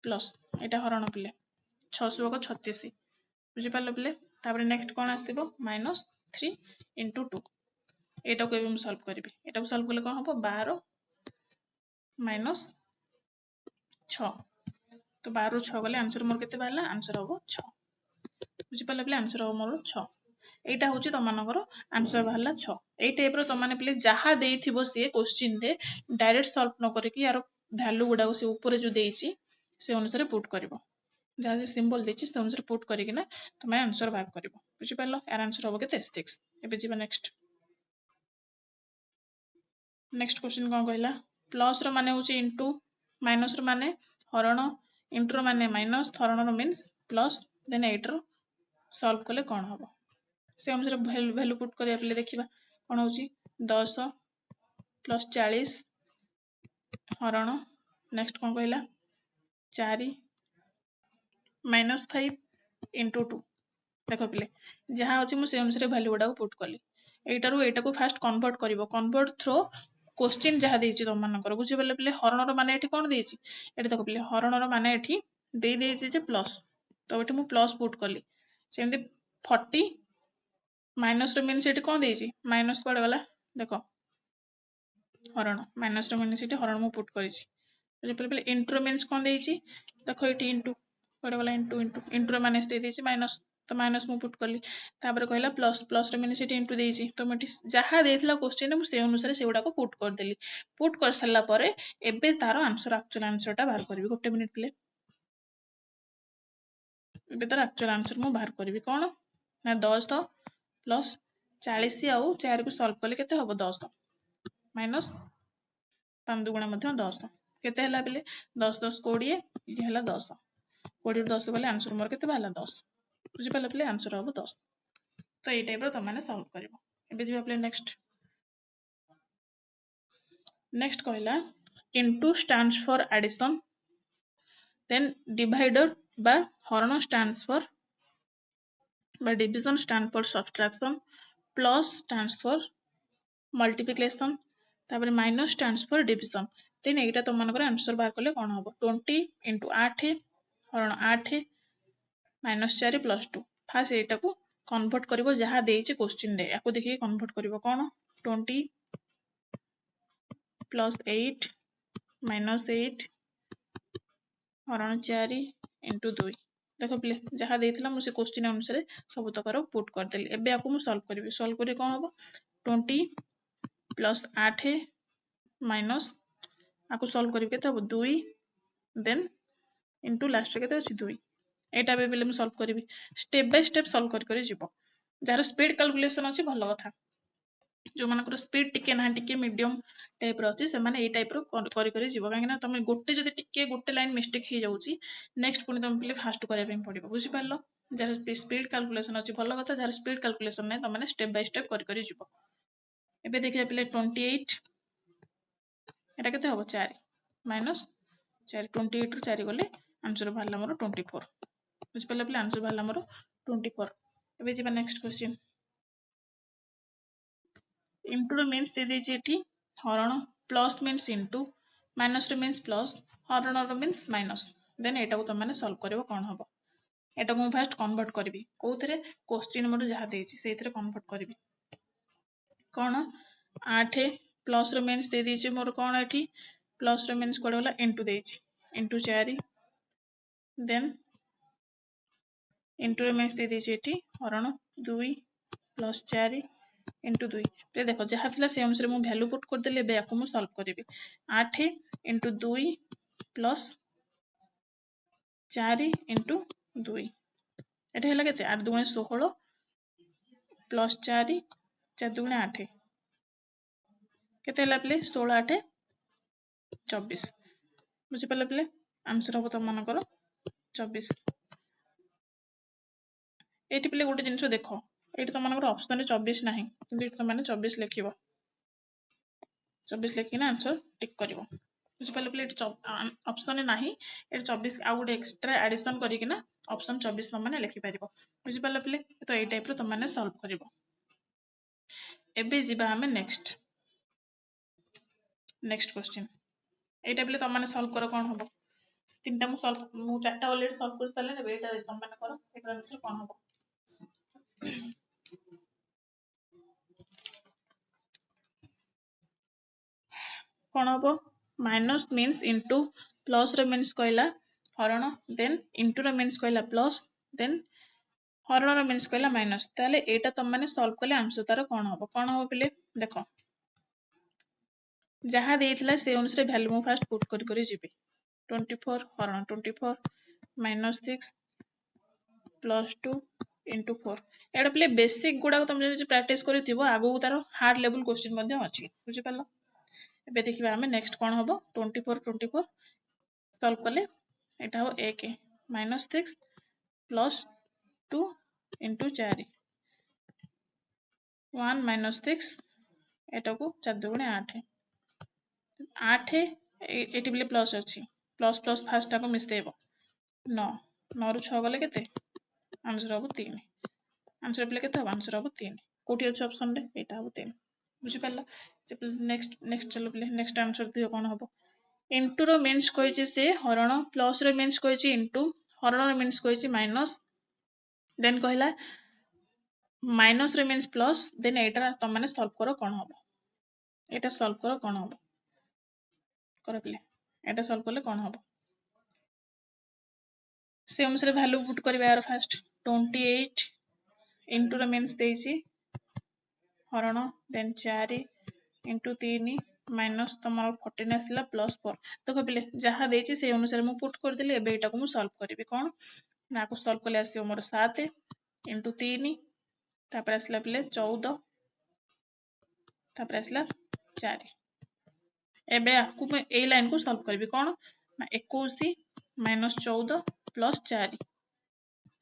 प्लस एटा हरण पिले 6 36 बुझी पारलो पिले तापर नेक्स्ट कौन आस्तिबो माइनस 3 इंटू 2 एटा को एबे सॉल्व करी एटा को सॉल्व करले कौन हम 12 माइनस 6 तो 12 ରୁ 6 गले आंसर मोर केते बाहला आंसर हम 6 बुझी पारलो पिले आंसर हम मोर 6 एटा होची तमनकर आंसर बाहला 6 ए टाइप रो तमाने प्लीज जहा देइथिबो से क्वेश्चन रे डायरेक्ट सॉल्व न करे कि यार वैल्यू गुडा से ऊपर जो देइची से अनुसार पुट करबो जहा से सिंबल देइची से अनुसार पुट करी कि ना तमे आंसर बाहर करबो बुझी पारलो यार आंसर होबो केते 6 एबे जीवा नेक्स्ट क्वेश्चन कोन कहला प्लस रो माने होची इनटू माइनस रो माने हरण इनटू रो माने माइनस हरण रो मींस प्लस देन 8 रो सॉल्व करले कोन होबो से अनुसार वैल्यू पुट करिया पले देखिबा कोन होची 10 प्लस 40 हरण नेक्स्ट कोन कहला 4 माइनस 5 इंटू 2 देखो पले जहाँ अच्छी मुझे अनुसार वैल्यू गुडा पुट कली एटारू एटा को फास्ट कन्वर्ट करिवो कन्वर्ट थ्रो क्वेश्चन जहाँ देइची तुम मानकर बुझी पाले पले हरण रो माने एठी कोन देइची एठी देखो पले हरण रो माने एठी देइ देइची जे प्लस तो एठी मु प्लस पुट कली सेमती 40 माइनस रो मीन्स एठी कोन देइची माइनस कोड गला देखो हरण माइनस रो मीन्स एठी हरण मु पुट करिची बुझी पाले पले इंटू रो मीन्स कोन देइची देखो एठी इंटू कोड गला इंटू इंटू इंटू रो माइनस दे देइची माइनस तो माइनस मु पुट कली तापर कहला प्लस प्लस रो मीन्स एठी इंटू देइची तो मु जहा देइथिला क्वेश्चन मु से अनुसार से गुडा को पुट कर देली पुट कर सल्ला परे एबे तारो आंसर एक्चुअल आंसर टा बाहर करबी गोटे मिनिट प्ले एबे तारो एक्चुअल आंसर मु बाहर करबी कोन ना 10 प्लस 40 आउ 4 को सॉल्व करले केते हबो 10 माइनस 5 दुगुणा मध्ये 10 केते हला बेले 10 10 20 ये हला 10 20 10 गले आंसर मोर केते बाला 10 बुझी पाले प्ले आंसर हबो 10 तो ए टाइप रो त माने सॉल्व करिवो एबे जिबा प्ले नेक्स्ट कहला into stands for addition then divider बा हरण स्टैंड्स फॉर बा division stand for subtraction plus stands for multiplication तापर minus stands for division then एटा तुम मानकर आंसर बाहर करले कोन हबो 20 इंटू 8 हरण 8 माइनस 4 प्लस 2 फास्ट एटा को कन्वर्ट करिवो जहा देइचे क्वेश्चन रे याको देखि कन्वर्ट करिवो कोन 20 प्लस 8 माइनस 8 हरण 4 इंटू 2 देखो प्ले जहा देइथिला मु से क्वेश्चन अनुसार सब तकर पुट कर देली एबे याको मु सॉल्व करी कोन हबो 20 प्लस 8 माइनस आपको सॉल्व करी केते हम 2 देन इनटू लास्ट केते अछि 2 एटा बे बेले मैं सॉल्व करी स्टेप बाय स्टेप सॉल्व करी जीवो जार स्पीड कैलकुलेशन अछि भलो कथा जो मानकर स्पीड टिके ना टिके मीडियम टाइप रो अछि से माने ए टाइप रो करी जीवो काहे ना तमे गोटे जदी टिके गोटे लाइन मिस्टेक हे जाउची नेक्स्ट पुनी तमे पले फास्ट करे पे पड़िबो बुझि पारलो जार स्पीड कैलकुलेशन अछि भलो कथा जार स्पीड कैलकुलेशन नै तमे स्टेप बाय स्टेप करी जीवो एबे देखिया पले 28 एटा केते होबो 4 माइनस 4 28 रु 4 गले आंसर बाहरला मोर 24 बुझि पारले पले आंसर बाहरला मोर 24 एबे जीवा नेक्स्ट क्वेश्चन इंटू रो मींस दे देछि एठी हरण प्लस मींस इंटू माइनस रो मींस प्लस हरण रो मींस माइनस देन एटा को तमे सॉल्व करबो कोन हबो एटा को फर्स्ट कन्वर्ट करबी कोथरे क्वेश्चन मोर जहा देछि सेथरे कन्वर्ट करबी कोन 8 प्लस रो मींस दे देछि मोर कोन एठी प्लस रो मींस कोड वाला इंटू देछि इंटू 4 देन इंटू रो मींस दे देछि एठी हरण 2 प्लस 4 इंटू 2 पे देखो जहा थिला से अनुसार मु वैल्यू पुट कर देले बे याको मु सॉल्व करबी 8 इंटू 2 प्लस 4 इंटू 2 एटा हैला केते 8 2 16 प्लस 4 4 2 8 केते हैला प्ले 16 8 24 बुझि पाले प्ले आंसर हो त मन करो 24 एटी प्ले गोटे जिनिस देखो एटी तो मानकर ऑप्शन रे 24 नाही किंतु एटी तो माने 24 लिखिबो 24 लिखिना आंसर टिक करिवो बुझि पाले प्ले एटी ऑप्शन रे नाही एटी 24 आ गोटे एक्स्ट्रा एडिशन करिकिना ऑप्शन 24 तो माने लिखि परिबो बुझि पाले प्ले तो ए टाइप रो तो माने सॉल्व करिवो एबे जिबा हमें नेक्स्ट क्वेश्चन ए टाइप ले तो माने सॉल्व करो कोन हबो तीनटा मु चारटा ऑलरेडी सॉल्व कर साले ने एटा तो माने करो एकर आंसर कोन हबो कोन हबो माइनस मींस इनटू प्लस रो मींस कहला हरण देन इनटू रो मींस कहला प्लस देन हरण रो मींस कहला माइनस ताले एटा तुम माने सॉल्व करले आंसर तार कोन हबो पिले देखो जहा देइथिला से अनुसार वैल्यू मु फर्स्ट पुट करी जिबी 24 हरण 24 माइनस 6 प्लस 2 इंटू 4 एटा पिले बेसिक गुडा तुम जे प्रैक्टिस करिथिबो आगो तार हार्ड लेवल क्वेश्चन मध्ये अछि बुझि पालो एबे देखिबा हमें नेक्स्ट कोन हबो 24 सॉल्व करले एटा हो 1 माइनस 6 प्लस 2 इंटू 4 1 माइनस 6 एटा को 4 2 8 8 एटी बिले प्लस अछि प्लस प्लस फास्ट को मिसेबो 9 9 रु 6 गले केते आंसर हबो 3 आंसर बिले केते हबो आंसर हबो 3 कोठी अछि ऑप्शन रे एटा हबो 3 बुझि पाला नेक्स्ट चलो बिले नेक्स्ट आंसर दियो कोन हबो इंटू रो मींस कहिछि से हरण प्लस रो मींस कहिछि इंटू हरण रो मींस कहिछि माइनस देन कहला माइनस रो मींस प्लस देन एटा तुम माने सॉल्व करो कोन हबो एटा सॉल्व करो कोन हबो करो प्ले एटा सॉल्व करले कोन हबो से अनुसार वैल्यू पुट करबे यार फर्स्ट 28 इंटू रो मींस देछि हरण देन 4 इंटू 3 माइनस तमर 14 आसला प्लस 4 देखो पिले जहा देछि से अनुसार मु पुट कर देले एबे एटा को मु सॉल्व करबी कोन ना को सॉल्व करले आसी मोर 7 इंटू 3 तापर आसला पिले 14 तापर आसला 4 एबे आकु मैं ए लाइन को सॉल्व करबी कोन ना 21 माइनस 14 प्लस 4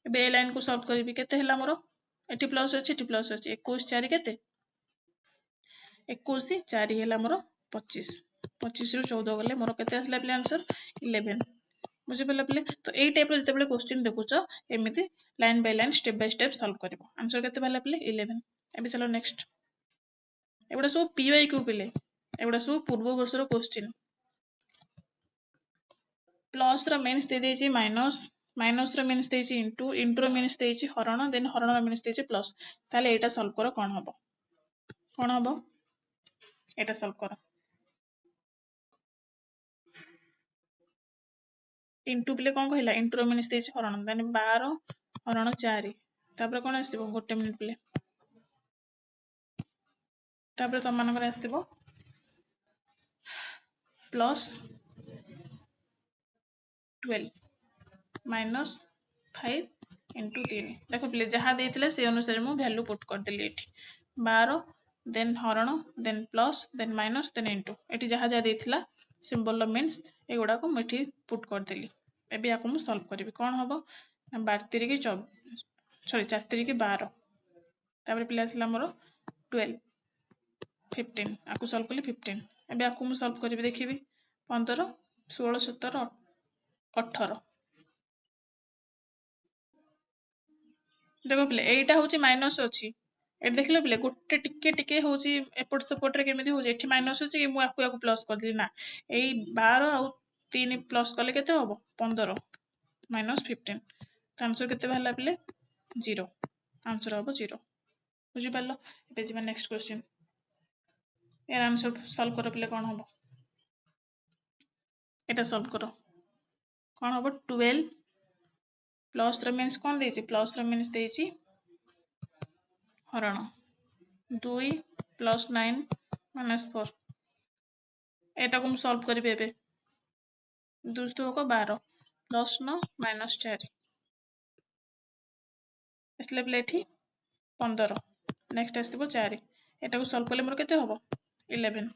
एबे ए लाइन को सॉल्व करबी केते हला मोर एटी प्लस अछि 21 4 केते 21 4 हला मोर 25 25 रु 14 गले मोर केते आसला प्ले आंसर 11 बुझि पले प्ले तो एई टाइप रे जते बेले क्वेश्चन देखुचो एमिति line by line step by step solve करबो आंसर केते भला प्ले 11 एबे चलो नेक्स्ट एबडा सब पीवाईक्यू पिले एबडा सब पूर्व वर्ष रो क्वेश्चन प्लस रो मींस दे देछि माइनस माइनस रो मींस देछि इंटू इंटू रो मींस देछि हरण देन हरण रो मींस देछि प्लस ताले एटा सॉल्व करो कोन हबो एटा सॉल्व करो इंटू पिले कोन कहला इंटू रो मींस देछि हरण देन 12 हरण 4 तापर कोन आसीबो गोटे मिनिट पिले तापर तुम मानकर आसीबो प्लस 12 माइनस 5 इंटू 3 देख पे जहाँ देते से अनुसार मुझे वैल्यू पुट करदेली ये 12 देन हरण then plus then minus then into ये जहाँ जहाँ देता सिंबल मीन्स एगुड़ा को मुझे पुट करदेली एबे या मुझे सॉल्व करी कौन हम 12 3 सॉरी 4 3 12 तापर पे आसला मोर 12 15 आपको सॉल्व कली 15 एबे आपको मुझे सॉल्व करी देखी 15 16 17 18 देख पे यहीटा हूँ माइनस अच्छी ये देख लो पे गोटे टिके टिके हूँ एपट सेपटे केमी हूँ ये माइनस अच्छी कि मुझे प्लस करदेली ना यही 12 आउ 3 प्लस कले के हम 15 माइनस 15 तो आंसर के बाहर पे 0 आंसर हम 0 बुझिपार ये जी नेक्स्ट क्वेश्चन यार आंसर सॉल्व कर पे कौन हम एटा सॉल्व करो कौन हम 12 प्लस मीन्स कौन देछि प्लस मीन्स देछि हरण 2 प्लस 9 माइनस 4 एटा को सॉल्व करी एबे 2 को 12 प्लस 9 माइनस 4 इसले प्ले 15 नेक्स्ट आसो 4 एटा को सॉल्व कले मोर केते हबो 11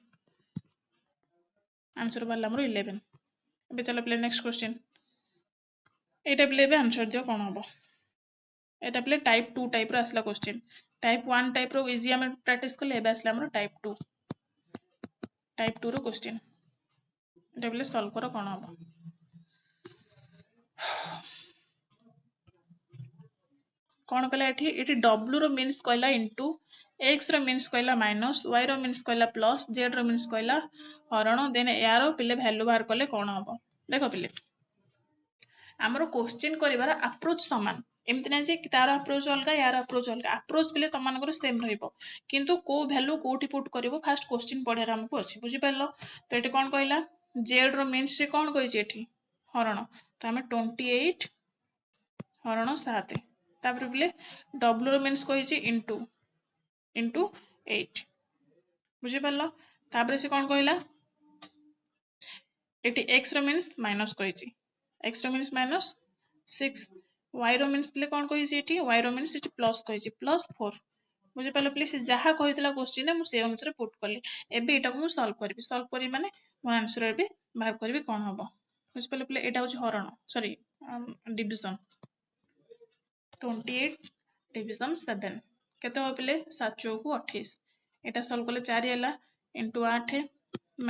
आंसर बाला मोर 11 एबे चलो प्ले नेक्स्ट क्वेश्चन एटा प्ले एबे आंसर दियो कोन हबो एटा प्ले टाइप 2 टाइप रो आसला क्वेश्चन टाइप 1 टाइप रो इजी हम प्रैक्टिस करले एबे आसला हमरो टाइप 2 रो क्वेश्चन एटा प्ले सॉल्व करो कोन हबो कौन कहला ये डब्ल्यू रो मीन्स कहला इंटू एक्स रो मीन्स कहला माइनस वाई रो मीन्स कहला प्लस जेड रो मीन्स कहला हरण देन यार पिले वैल्यू बाहर कले कौन हम देख पिले आमर क्वेश्चन करिवार अप्रोच समान एमती ना जे तार अप्रोच अलग यार अप्रोच पिले तुम मानकर सेम रहिबो किंतु को वैल्यू कोठी पुट करिवो फास्ट क्वेश्चन पढियार हमको अछि बुझि पारलो तो एटे कोन कहला जेड रो मीन्स से कोन कहिछि एठी हरण तो हमें 28 हरण 7 तापर पिले डब्ल्यू रो मीन्स कहिछि इनटू इंटू 8 बुझि पारलो तापर से कोन कहला एटी एक्स रो मीन्स माइनस कहिछि एक्स रो मीन्स माइनस 6 वाई रो मीन्स पिले कोन कहिछि एटी वाई रो मीन्स एटी प्लस कहिछि प्लस 4 बुझि पारलो प्लीज से जहा कहितला क्वेश्चन मु से अनुसार पुट करली एबे एटा को मु सॉल्व करी माने मो आंसर एबे बाहर करबी कोन हबो बुझि पारलो प्ले एटा होछि हरण सॉरी डिवीजन 28 डिवीजन 7 केते हो पिले 7 चौकु 28 एटा सॉल्व करले 4 हैला इनटू 8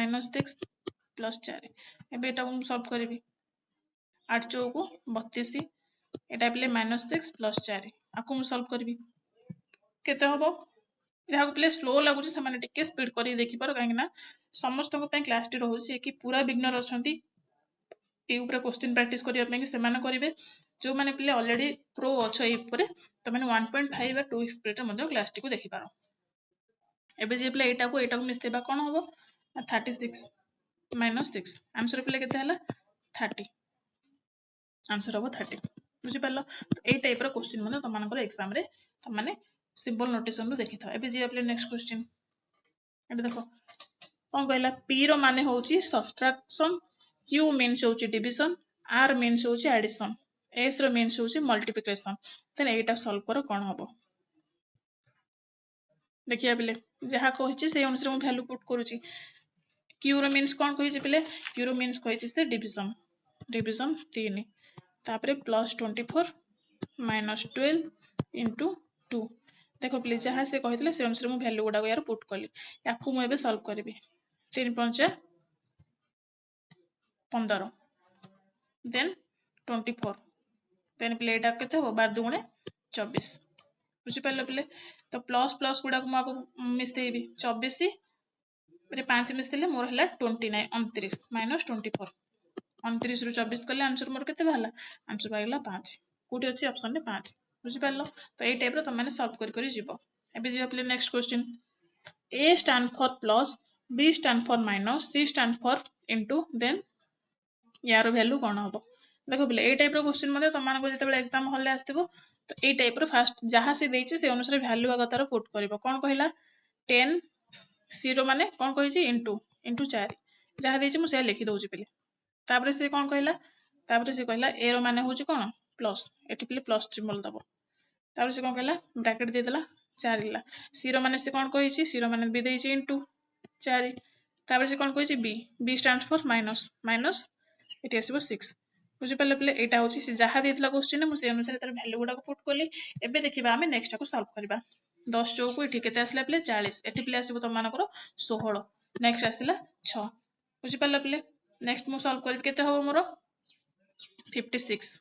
माइनस 6 प्लस 4 एबे एटा हम सॉल्व करबी 8 चौकु 32 एटा पिले माइनस 6 प्लस 4 आको हम सॉल्व करबी केते होबो जहा को पिले स्लो लागुची से माने टिके स्पीड करी देखि पारो काहे ना समस्त को पे क्लास टी रहउची कि पूरा बिगनर अछंती ए ऊपर क्वेश्चन प्रैक्टिस करिया पे कि से माने करिवे जो माने पिले ऑलरेडी प्रो अछ ए ऊपर तो माने 1.5 या 2 स्पीड रे मध्य क्लास टी को देखि पारो एबे जे पिले एटा को मिसेबा कोन होबो 36 माइनस 6 आंसर पिले केते हला 30 आंसर होबो 30 बुझि पारलो तो ए टाइप रो क्वेश्चन मने त मानकर एग्जाम रे त माने सिंबल नोटेशन रो देखि था एबे जे पिले नेक्स्ट क्वेश्चन एबे देखो कोन कहला p रो माने होउची सब्ट्रैक्शन q मीन्स होउची डिवीजन r मीन्स होउची एडिशन s रो मीन्स होउची मल्टीप्लिकेशन देन एटा सॉल्व करो कोन हबो देखिया पिले जहा कहिछि से अनुसार हम वैल्यू पुट करूची q रो मीन्स कोन कहिछि पिले q रो मीन्स कहिछि से डिवीजन 3 तापरे प्लस 24 माइनस 12 इंटू 2 देखो प्लीज जहाँ से कही से अनुसार मुझे वैल्यू गुड़ा यार पुट कली या मुझे सॉल्व करी 3 5 15 देन 24 देन प्ले एटा केते हो 12 दुगुणे 24 बुझि पारले प्ले तो प्लस प्लस गुड़ा को माको मिसेबी 24 रे 5 मिसले मोर हला 29 29 माइनस 24 29 रु 24 कले आंसर मोर केते बाहला आंसर बागला 5 कोठी अछि ऑप्शन रे 5 बुझि पारलो तो ए टाइप रो तुम माने सॉल्व करी जिवो एबे जिवो play next question a stand for plus b stand for minus c stand for into then यार वैल्यू कोन हबो देखो प्ले ए टाइप रो क्वेश्चन मते तुम मानको जते बेले एग्जाम हॉल रे आस्तिबो तो ए टाइप रो फास्ट जहा से देछि से अनुसार वैल्यू आगतार पुट करबो कोन कहला 10 0 माने कोन कहिछि इनटू 4 जहाँ देछि मु से लिखि दउछि पिले तापर से कोन कहला तापर से कहला ए रो माने होछि कोन प्लस एठी पिले प्लस सिंबल दबो तापर से कोन कहला ब्रैकेट दे देला 4 इला सी रो माने से कोन कहिछि सी रो माने बी देछि इनटू 4 तापर से कोन कहिछि B B stands for minus minus एठी आसीबो 6 बुझि पाले पिले एटा होछि से जहाँ देथिला क्वेश्चन मु से अनुसार तार वैल्यू गुडा को पुट करली एबे देखिबा हमें नेक्स्ट को सॉल्व करबा 10 चौक एठी केते आसला पिले 40 एठी पिले आसीबो त मानकर 16 नेक्स्ट आसिला 6 बुझि पाले पिले नेक्स्ट मु सॉल्व करबी केते होबो मोर 56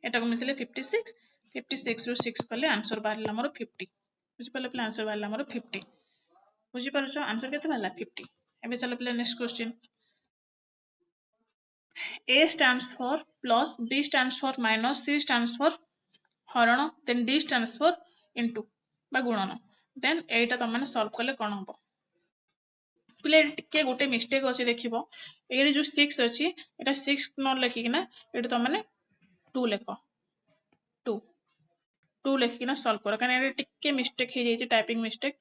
एटा को मिसले 56 56 रो 6 कले आंसर बाहरला मोर 50 बुझि पाले पिले आंसर बाहरला मोर 50 बुझि पारछो आंसर केते बाहरला 50 एबे चलो पिले next question A stands for plus, B stands for minus, C stands for हरण, then D stands for into बा गुणन then एटा त माने सॉल्व करले कोन हबो पिले टिके गोटे मिस्टेक अछि देखिबो एरे जो 6 अछि एटा 6 न लिखि किना एटा त माने 2 लेखो 2 2 लिखि किना सॉल्व करो काने एरे टिके मिस्टेक हे जाई टाइपिंग मिस्टेक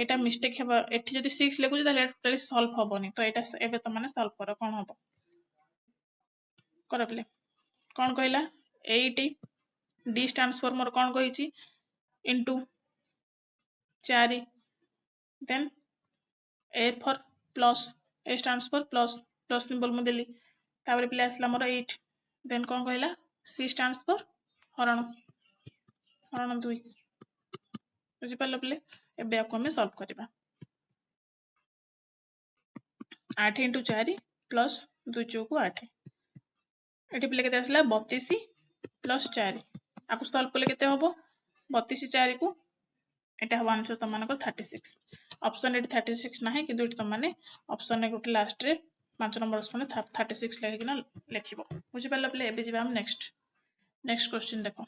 एटा मिस्टेक हेबा एठी जदी 6 लिखु ताले टोटली सॉल्व हबोनी तो एटा एबे त माने सॉल्व करो कोन हबो करो पिले कोन कहला 8 D stands for more cone कहिछि into 4 then A for plus A stands for plus plus symbol मु देली तापर पिले आसला मोर 8 then कोन कहला C stands for हरण हरण 2 बुझि पालो पिले एबे आको हमें सॉल्व करबा 8 into 4 plus 2 चौक 8 एठी पिले केते आसला 32 plus 4 आको सॉल्व करले केते होबो 32 4 को एटा हबो आंसर त मानकर 36 ऑप्शन एटी 36 नाही किंतु एटी त माने ऑप्शन ने गोटे लास्ट रे 5 नंबर ऑप्शन 36 लेखि किना लेखिबो बुझि पाला पिले एबे जिबा हम नेक्स्ट नेक्स्ट क्वेश्चन देखो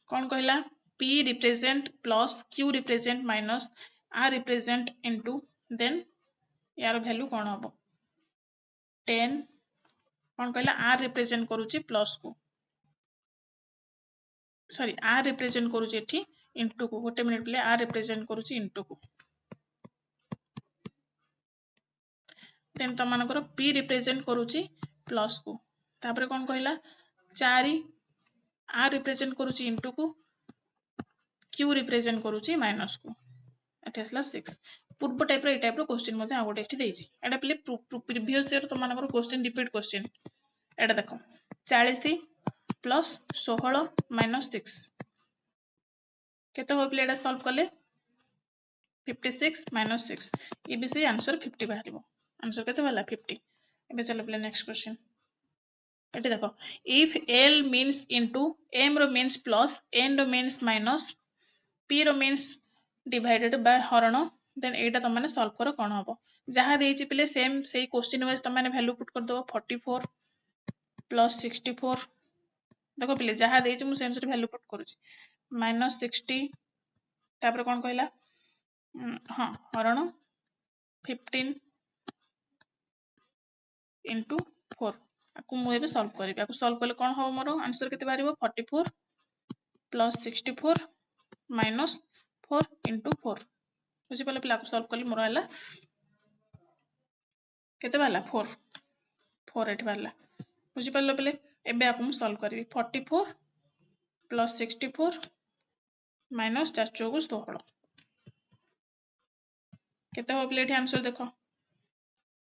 कौन कहला P represent plus Q represent minus R represent into then यार वैल्यू कौन हबो 10 कौन कहला R represent करूची प्लस को सॉरी R represent करूची एठी इनटू को गोटे मिनिट पिले R represent करूची इनटू को देन त मानकर P represent करूची प्लस को तापर कौन कहला 4 R represent करूची इनटू को Q represent करूची माइनस को एठी असला 6 पूर्व टाइप रो क्वेश्चन मध्ये आ गोटे एठी देछि एटा पिले प्रीवियस ईयर तो मानकर क्वेश्चन रिपीट क्वेश्चन एटा देखो 40 प्लस 16 माइनस 6 केते हो पिले एटा सॉल्व करले 56 माइनस 6 ई बी से आंसर 50 बाहरिबो आंसर केते वाला 50 एबे चलो पिले नेक्स्ट क्वेश्चन एटी देखो if L means into M रो means plus N रो means minus P रो means divided by हरण देन एटा त माने सॉल्व करो कोन हबो जहा देछि पिले सेम सेही क्वेश्चन वाइज त माने वैल्यू पुट कर दबो 44 प्लस 64 देखो पिले जहा देछि मु सेम से वैल्यू पुट करूछि माइनस 60 तापर कोन कहला हां हरण 15 into 4 आकु मु एबे सॉल्व करबी आकु सॉल्व करले कोन हो मोर आंसर केते बारिबो 44 प्लस 64 माइनस 4 into 4 बुझि पाले पिला आकु सॉल्व करली मोर हला केते बाला 4 4 एठी बाला बुझि पालो पिले एबे आकु मु सॉल्व करबी 44 प्लस 64 माइनस 4 चौक 16 केते हो पिले एठी आंसर देखो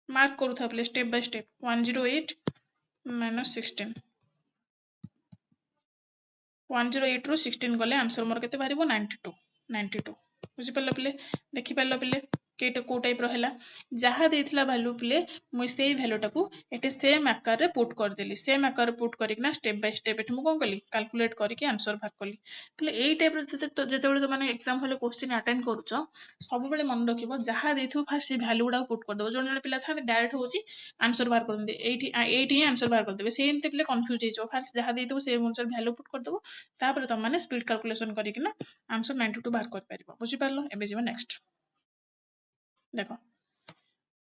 मार्क करू था पिले स्टेप बाय स्टेप 108 माइनस 16 108 रो 16 गले आंसर मोर केते बारिबो 92 92 बुझि पालो पिले देखि पालो पिले केटे को टाइप रहला जहा देथिला वैल्यू पिले मु सेही वैल्यू टाकू एटे सेम आकार रे पुट कर देली सेम आकार रे पुट करिकना स्टेप बाय स्टेप एठी मु कोन कली कैलकुलेट करके आंसर भाग कली पिले एई टाइप रे जेते बेले तो माने एग्जाम हले क्वेश्चन अटेंड करूचो सब बेले मन रखिबो जहा देथु फास्ट से वैल्यू गुडा पुट कर देबो जोन जोन पिला था डायरेक्ट होची आंसर बाहर कर देंदे एठी ही आंसर बाहर कर देबे सेम ते पिले कंफ्यूज हे जो फास्ट जहा देथु सेम आंसर वैल्यू पुट कर देबो तापर त माने स्पीड कैलकुलेशन करिकना आंसर 92 बाहर कर परिबो बुझि पारलो एबे जीवा नेक्स्ट देखो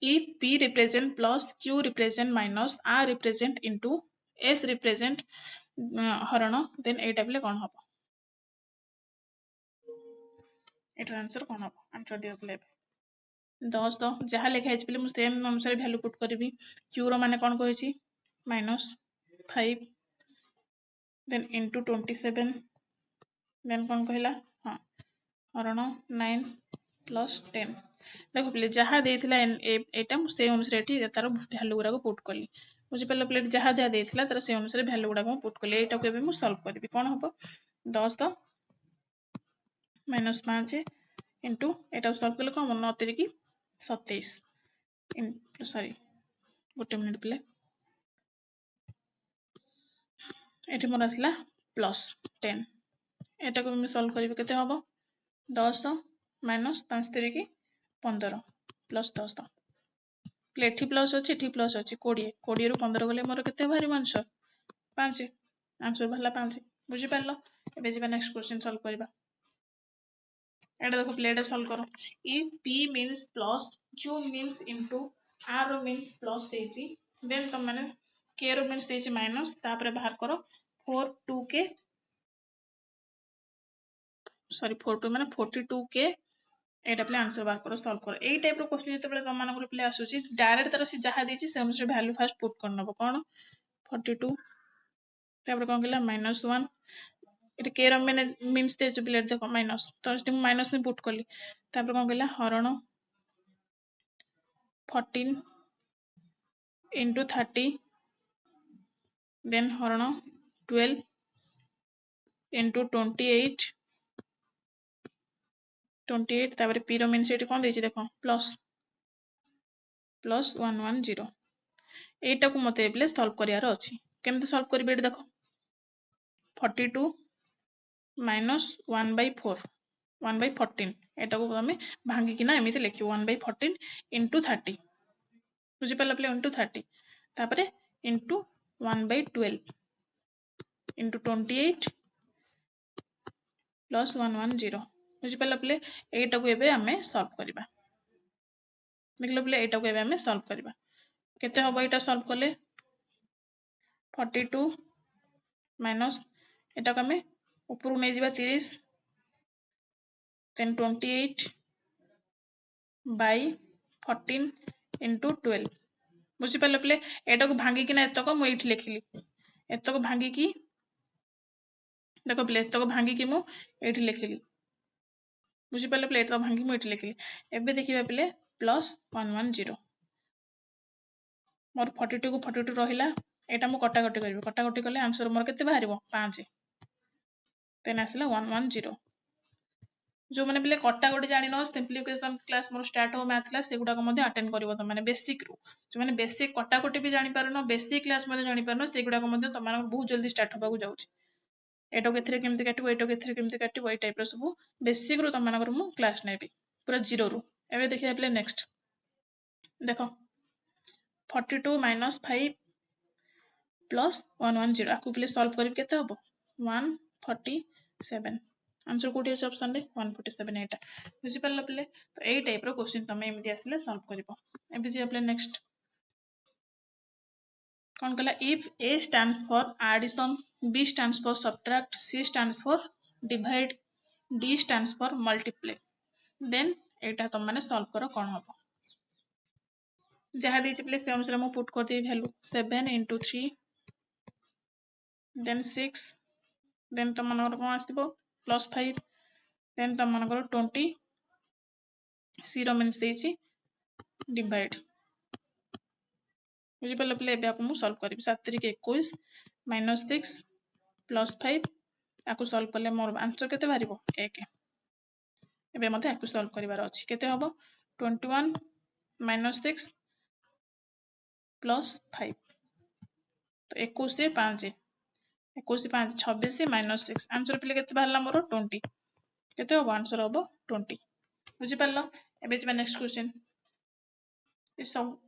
if P represent plus Q represent minus R represent into S represent हरण then एटा पिले कोन हबो एटार आंसर कोन हबो आंसर दियो पिले 10 जहाँ लिखाई पे मुझे सेम अनुसार भैल्यू पुट करी क्यू रो माने कौन कही -5 देन इंटू 27 देन कौन कहला हाँ हरण 9 प्लस 10 देखो प्ले जहाँ देइथिला एटा से अनुसार एठी तार भैल्यू गुडा पुट कली बुझिपार प्लेट जहाँ जहाँ देइथिला तार से अनुसार भैल्यू गुडा पुट कली एटा को एबे मु सॉल्व करबी कौन हबो 10 -5 इंटू एटा सॉल्व कले कौन 9 3 27 सॉरी गोटे मिनिट प्ले एठी मोर आसला प्लस 10 एटा को मैं सॉल्व करिवे केते हबो 10 माइनस 5 3 15 प्लस 10 एठी प्लस अछि एठी प्लस अछि 20 20 रु 15 गले मोर केते बाहरी आंसर 5 आंसर भला 5 बुझि पारलो एबे जिबा नेक्स्ट क्वेश्चन सॉल्व करिबा एटा देखो प्लेट सॉल्व करो if p means plus q means into r रो मींस प्लस देछि देन तुम माने k रो मींस देछि माइनस तापर बाहर करो 4 2k सॉरी 42 माने 42k एटा प्ले आंसर बाहर करो सॉल्व करो एई टाइप रो क्वेश्चन जते बेले तम मानकर प्ले आसुची डायरेक्ट तरह से जहा देछि से अनुसार वैल्यू फर्स्ट पुट करनबो कोन 42 तापर कोन केला -1 एटा k रो माने मींस दे जो प्लेट देखो माइनस तो स्टिम माइनस ने पुट करली तापर कोन केला हरण 14 into 30 then हरण 12 into 28 तापर p रो मींस एटी कोन देछि देखो प्लस 110 एटा को मते एबले सॉल्व करियार अछि केमते सॉल्व करबे एटी देखो 42 minus 1/4 1/14 एटा को हमें भांगी किना एमिति लिखियो 1/14 into 30 बुझि पाला प्ले into 30 तापरे into 1/12 into 28 plus 110 बुझि पाला प्ले एटा को एबे हमें सॉल्व करिबा देखलो प्ले एटा को एबे हमें सॉल्व करिबा केते हबो एटा सॉल्व करले 42 माइनस एटा को हमें ऊपर नै जिबा 30 then 28 by 14 into 12 बुझि पाले प्ले एटा को भांगी किना एतको मु एठी लिखिली एतको भांगी की देखो प्ले एतको भांगी की मु एठी लिखिली बुझि पाले प्ले एतको भांगी मु एठी लिखिली एबे देखिबा प्ले प्लस 110 मोर 42 को 42 रहिला एटा मु कटाकटी करबी कटाकटी करले आंसर मोर केते बाहरिबो 5 देन आसला 110 जो माने प्ले कटाकटी जानि न सिंपलीफिकेशन क्लास मोर स्टार्ट हो मैथ क्लास सेगुडा को मध्ये अटेंड करिवो त माने बेसिक रु जो माने बेसिक कटाकटी भी जानि पारनो बेसिक क्लास मध्ये जानि पारनो सेगुडा को मध्ये तमार बहुत जल्दी स्टार्ट होबा को जाउची एटो केथरे केमते काटिबो एटो केथरे केमते काटिबो ए टाइप रो सब बेसिक रु तमानकर मु क्लास नेबी पूरा जीरो रु एबे देखिया प्ले नेक्स्ट देखो 42 minus 5 plus 110 आकु प्ले सॉल्व करिब केते हबो 147 आंसर कोठी अछि ऑप्शन रे 147 एटा बुझि पारला प्ले तो एई टाइप रो क्वेश्चन तमे एमिति आसले सॉल्व करिवो एबे जे प्ले नेक्स्ट कोन कला if a stands for addition b stands for subtract c stands for divide d stands for multiply then एटा तम माने सॉल्व करो कोन हबो जहाँ देछि प्ले से अनुसार मु पुट कर दे वैल्यू 7 into 3 then 6 then तम मानकर कोन आस्तिबो +5 then तम मानकर 20 0 मींस देछि डिवाइड बुझि पाले प्ले एबे आकु मु सॉल्व करिबि 7 3 के 21 -6 +5 आकु सॉल्व करले मोर आंसर केते बारिबो 1 एबे मते आकु सॉल्व करिवार अछि केते हबो 21 -6 +5 तो 21 से 5 21 से 5 26 -6 आंसर प्ले केते बाहरला मोर 20 केते हबो आंसर हबो 20 बुझि पारलो एबे जिबा नेक्स्ट क्वेश्चन ए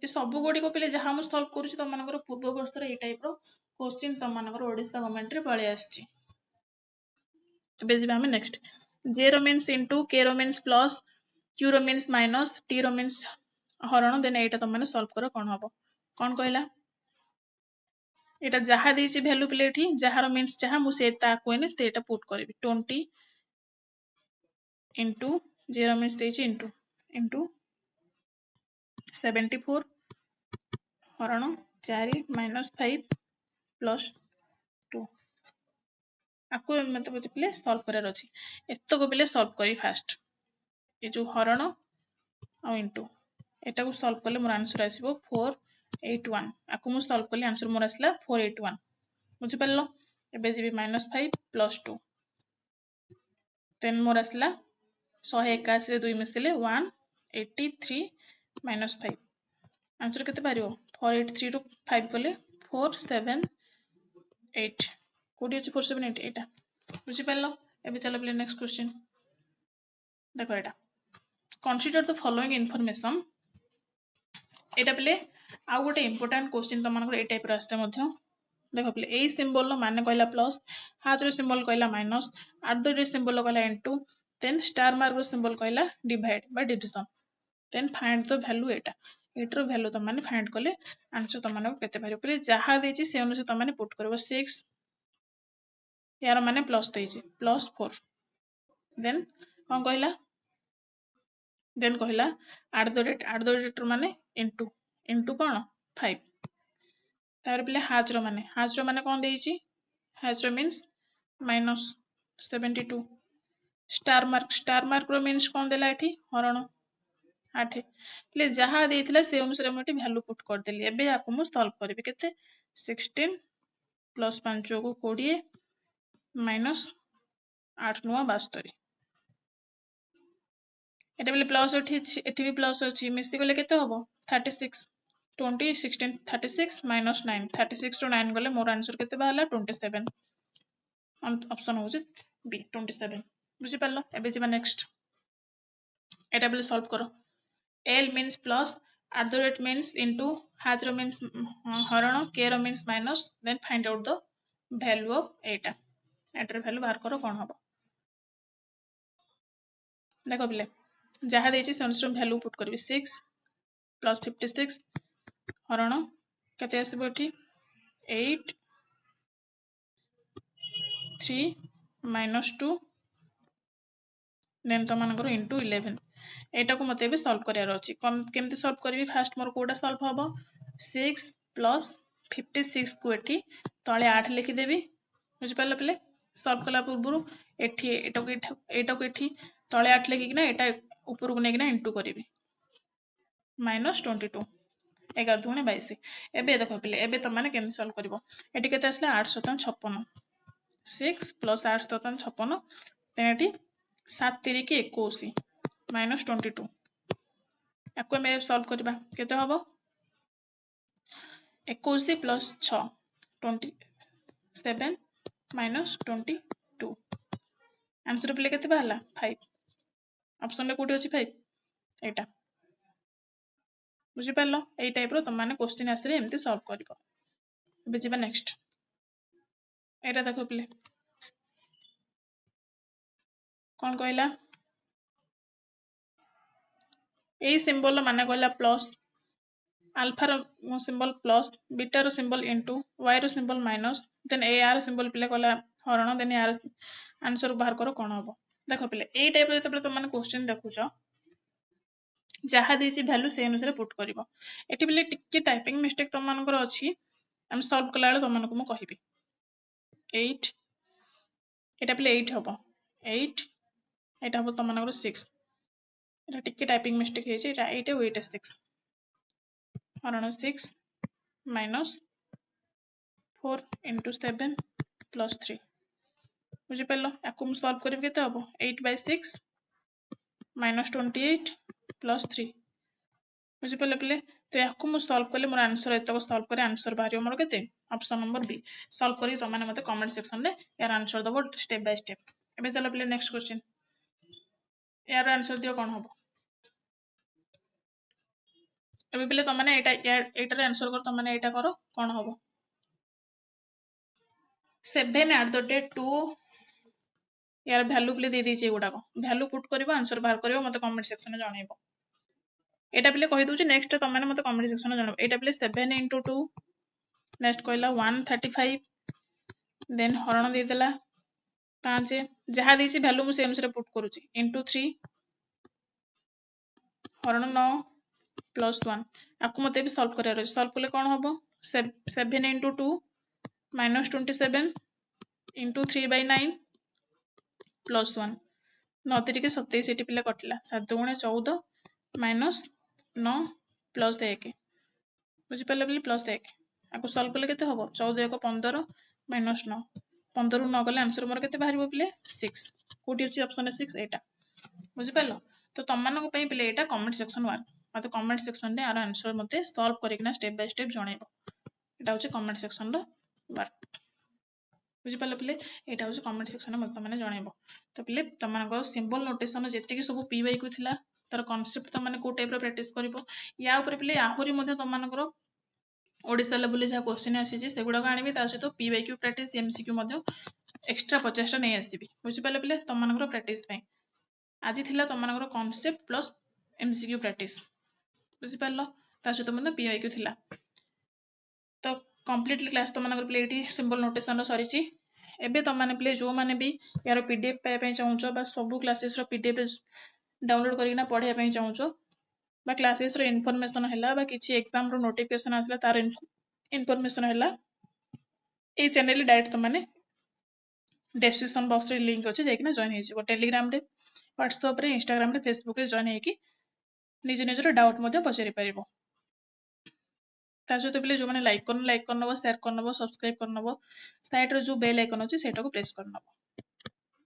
सब गोडी को प्ले जहां मु सॉल्व करूची त मानकर पूर्व वर्ष रे ए टाइप रो क्वेश्चन त मानकर ओडिसा गवर्नमेंट रे पळे आछी एबे जिबा हम नेक्स्ट j रो मींस इनटू k रो मींस प्लस q रो मींस माइनस t रो मींस हरण देन एटा त माने सॉल्व करो कोन हबो कोन कहला एटा जहा देछि वैल्यू प्ले एठी जहार मींस जहा मु से ता कोइने सेटा पुट करबी 20 into 0 मींस देछि into 74 हरण 4 -5 +2 आपको मतलब पिले सॉल्व करार अछि एतको पिले सॉल्व करी फास्ट ये जो हरण आ इनटू एटा को सॉल्व करले मोर आंसर आसीबो 481 आपको मु सॉल्व करले आंसर मोर आसला 481 बुझि परलो एबे जीबी -5 +2 देन मोर आसला 181 रे 2 मिसले 183 -5 आंसर केते पारियो 483 रो 5 कले 478 कोडी अछि 478 एटा बुझि परलो एबे चलो प्ले नेक्स्ट क्वेश्चन देखो एटा consider the following information Etah play आउ गोटे इंपोर्टेंट क्वेश्चन त मानकर ए टाइप रा आस्ते मध्य देखो प्ले ए सिंबल लो माने कहला प्लस हाथ रो सिंबल कहला minus at the rate symbol कहला इनटू देन स्टार मार्क रो सिंबल कहला डिवाइड बा division then find the value एटा एटर वैल्यू त माने फाइंड करले आंसर त माने केते बारियो प्ले जहा देछि से अनुसार त माने पुट करबो 6 यार माने प्लस देछि +4 देन कोन कहला देन कहला एट द रेट माने इनटू कोन 5 तार प्ले हाज रो माने कोन देछि हाज रो मींस -72 स्टार मार्क रो मींस कोन देला एठी हरण 8 प्ले जहा देथिला से अनुसार हम एठी वैल्यू पुट कर देली एबे आपको मु सॉल्व करबी केते 16 प्लस 5 को 20 माइनस 8 9 72 एटा बेले प्लस एठी भी प्लस अछि मिसी गले केते हबो 36 20 16 36 माइनस 9 36 to 9 गले मोर आंसर केते बाहला 27 ऑप्शन हो बी 27 बुझि परलो एबे जिबा नेक्स्ट एटा बेले सॉल्व करो L means plus at the rate means into has ro means हरण k row means minus then find out the value of एटा एटर वैल्यू बाहर करो कोन हबो देखो पिले जहा देछि से अनुसार वैल्यू पुट करबी 6 प्लस 56 हरण केते आसीबो एठी 8 3 minus 2 देन तो मानकर इनटू 11 एटा को मते भी सॉल्व करियार अछि केमते सॉल्व करबी फास्ट मोर कोडा सॉल्व हबो 6 प्लस 56 को एठी तळे 8 लिखि देबी बुझि परले पले सॉल्व कला पूर्वरु एठी एटा को एठी तळे 8 लिखि किना एटा ऊपर को नेकिना इनटू करबी -22 11 दुने 22 एबे देखो पले एबे त माने केमते सॉल्व करबो एठी केते आसला 856 6 प्लस 856 देन एठी 7 3 की 21 -22 याको मैं सॉल्व करबा केते हबो 21 प्लस 6 27 -22 आंसर प्ले केते बाहला 5 ऑप्शन ले कोठी अछि 5 एटा बुझि परलो एई टाइप रो त माने क्वेश्चन आसरे एमती सॉल्व करबो बे जिबा नेक्स्ट एटा देखो प्ले कोन कहला ए सिंबल माने कहला प्लस अल्फा रो सिंबल प्लस बीटा रो सिंबल इनटू y रो सिंबल माइनस देन ए आर सिंबल प्ले कहला हरण देन यार आंसर बाहर करो कोन हबो देखो प्ले ए टाइप रे तबले त माने क्वेश्चन देखुछो जहा देसी वैल्यू से अनुसार पुट करबो एटी प्ले टिके टाइपिंग मिस्टेक त मानकर अछि हम सॉल्व कला त मानको म कहिबी 8 एटा प्ले 8 हबो 8 एटा हबो त मानकर 6 एटा टिके टाइपिंग मिस्टेक हे छै एटा 8 वेट 6 हरण 6 माइनस 4 into 7 plus 3 बुझि परलो याको हम सॉल्व करबी केते हबो 8/6 minus 28 plus 3 बुझि परलो प्ले तो याको हम सॉल्व करले मोर आंसर एतको सॉल्व करे आंसर बाहरियो मोर केते ऑप्शन नंबर बी सॉल्व करी त माने मते कमेंट सेक्शन रे यार आंसर दबो स्टेप बाय स्टेप एबे चलो प्ले नेक्स्ट क्वेश्चन यार आंसर दियो कोन हबो एबे प्ले त माने एटार आंसर कर त माने एटा करो कोन हबो 7 at the date 2 यार वैल्यू प्ले दे देछि एगुडा को वैल्यू पुट करिवो आंसर बाहर करिवो मते कमेंट सेक्शन रे जणाइबो एटा प्ले कहि दोछि नेक्स्ट त माने मते कमेंट सेक्शन रे जणाइबो एटा प्ले 7 into 2 नेक्स्ट कहला 135 देन हरण दे देला 5 जहा देछि वैल्यू मु से अनुसार पुट करूछि into 3 हरण 9 +1 आपको मते भी सॉल्व करार अछि सॉल्व कले कोन हबो 7 × 2 -27 × 3/9 +1 9 3 के 27 एटी पिला कटला 7 × 14 -9 +1 बुझी पाले बोली +1 आपको सॉल्व कले केते हबो 14 1 15 -9 15 ରୁ 9 गले आंसर मोर केते बाहरिबो पिले 6 कोटी अछि ऑप्शन 6 एटा बुझी पालो तो तमनको पई पिले एटा कमेंट सेक्शन वर्क मते कमेंट सेक्शन रे आर आंसर मते सॉल्व करिकना स्टेप बाय स्टेप जणैबो एटा होची कमेंट सेक्शन रो वर्क बुझी पालो पिले एटा होची कमेंट सेक्शन रे मते माने जणैबो तो पिले तमनको सिंबल नोटेशन जेति कि सब पीवाई को थिला तार कांसेप्ट तमने को टाइप रो प्रैक्टिस करिवो या ऊपर पिले आहुरी मध्ये तमनको ओडिसा लेवल जहाँ क्वेश्चन आसी सेगुड़ा आनी सहित पीवाईक्यू प्रैक्टिस एमसीक्यू एक्सट्रा 50 टा नहीं आसबि बुझिपारे पिले तुम प्रैक्टिस आज थिला तुम कॉन्सेप्ट प्लस एमसीक्यू प्रैक्टिस बुझिपार सहित पीवाईक्यू थिला तो कंप्लीटली क्लास तुम पिले सिंबल नोटेशन सरी एबे तुम मैंने पिले जो मैंने भी यार पीडीएफ पाइबा चाहूच सब क्लासेस पीडीएफ डाउनलोड करना पढ़ाई चाहूच बा क्लासेस रो इनफॉरमेशन हैला बा किछि एग्जाम रो नोटिफिकेशन आसला तार इनफॉरमेशन हैला ए चैनल डायरेक्ट तुम माने डिस्क्रिप्शन बॉक्स रे लिंक अछि जेकिना जॉइन हे जिवो टेलीग्राम रे व्हाट्सएप रे इंस्टाग्राम रे फेसबुक रे जॉइन हेकी निज निजर डाउट मध्ये पचारि परिबो ता सहित पिले जो माने लाइक करनबो शेयर करनबो सब्सक्राइब करनबो साइड रो जो बेल आइकन अछि सेटा को प्रेस करनबो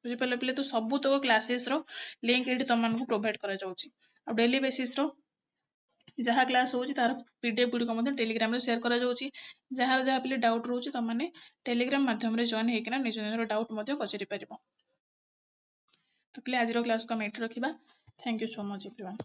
बुझि पले पिले तो सब तो क्लासेस रो लिंक एडी तमन को प्रोवाइड करा जाउची आ डेली बेसिस रो जहाँ क्लास होची तार पीडीएफ गुडी को मध्ये टेलीग्राम रे शेयर करा जाउची जहाँ पिले डाउट रहउची त माने टेलीग्राम माध्यम रे जॉइन हेकिना निज निजर डाउट मध्ये पचारि परिबो तो पिले आज रो क्लास को हम एठी रखिबा thank you so much everyone.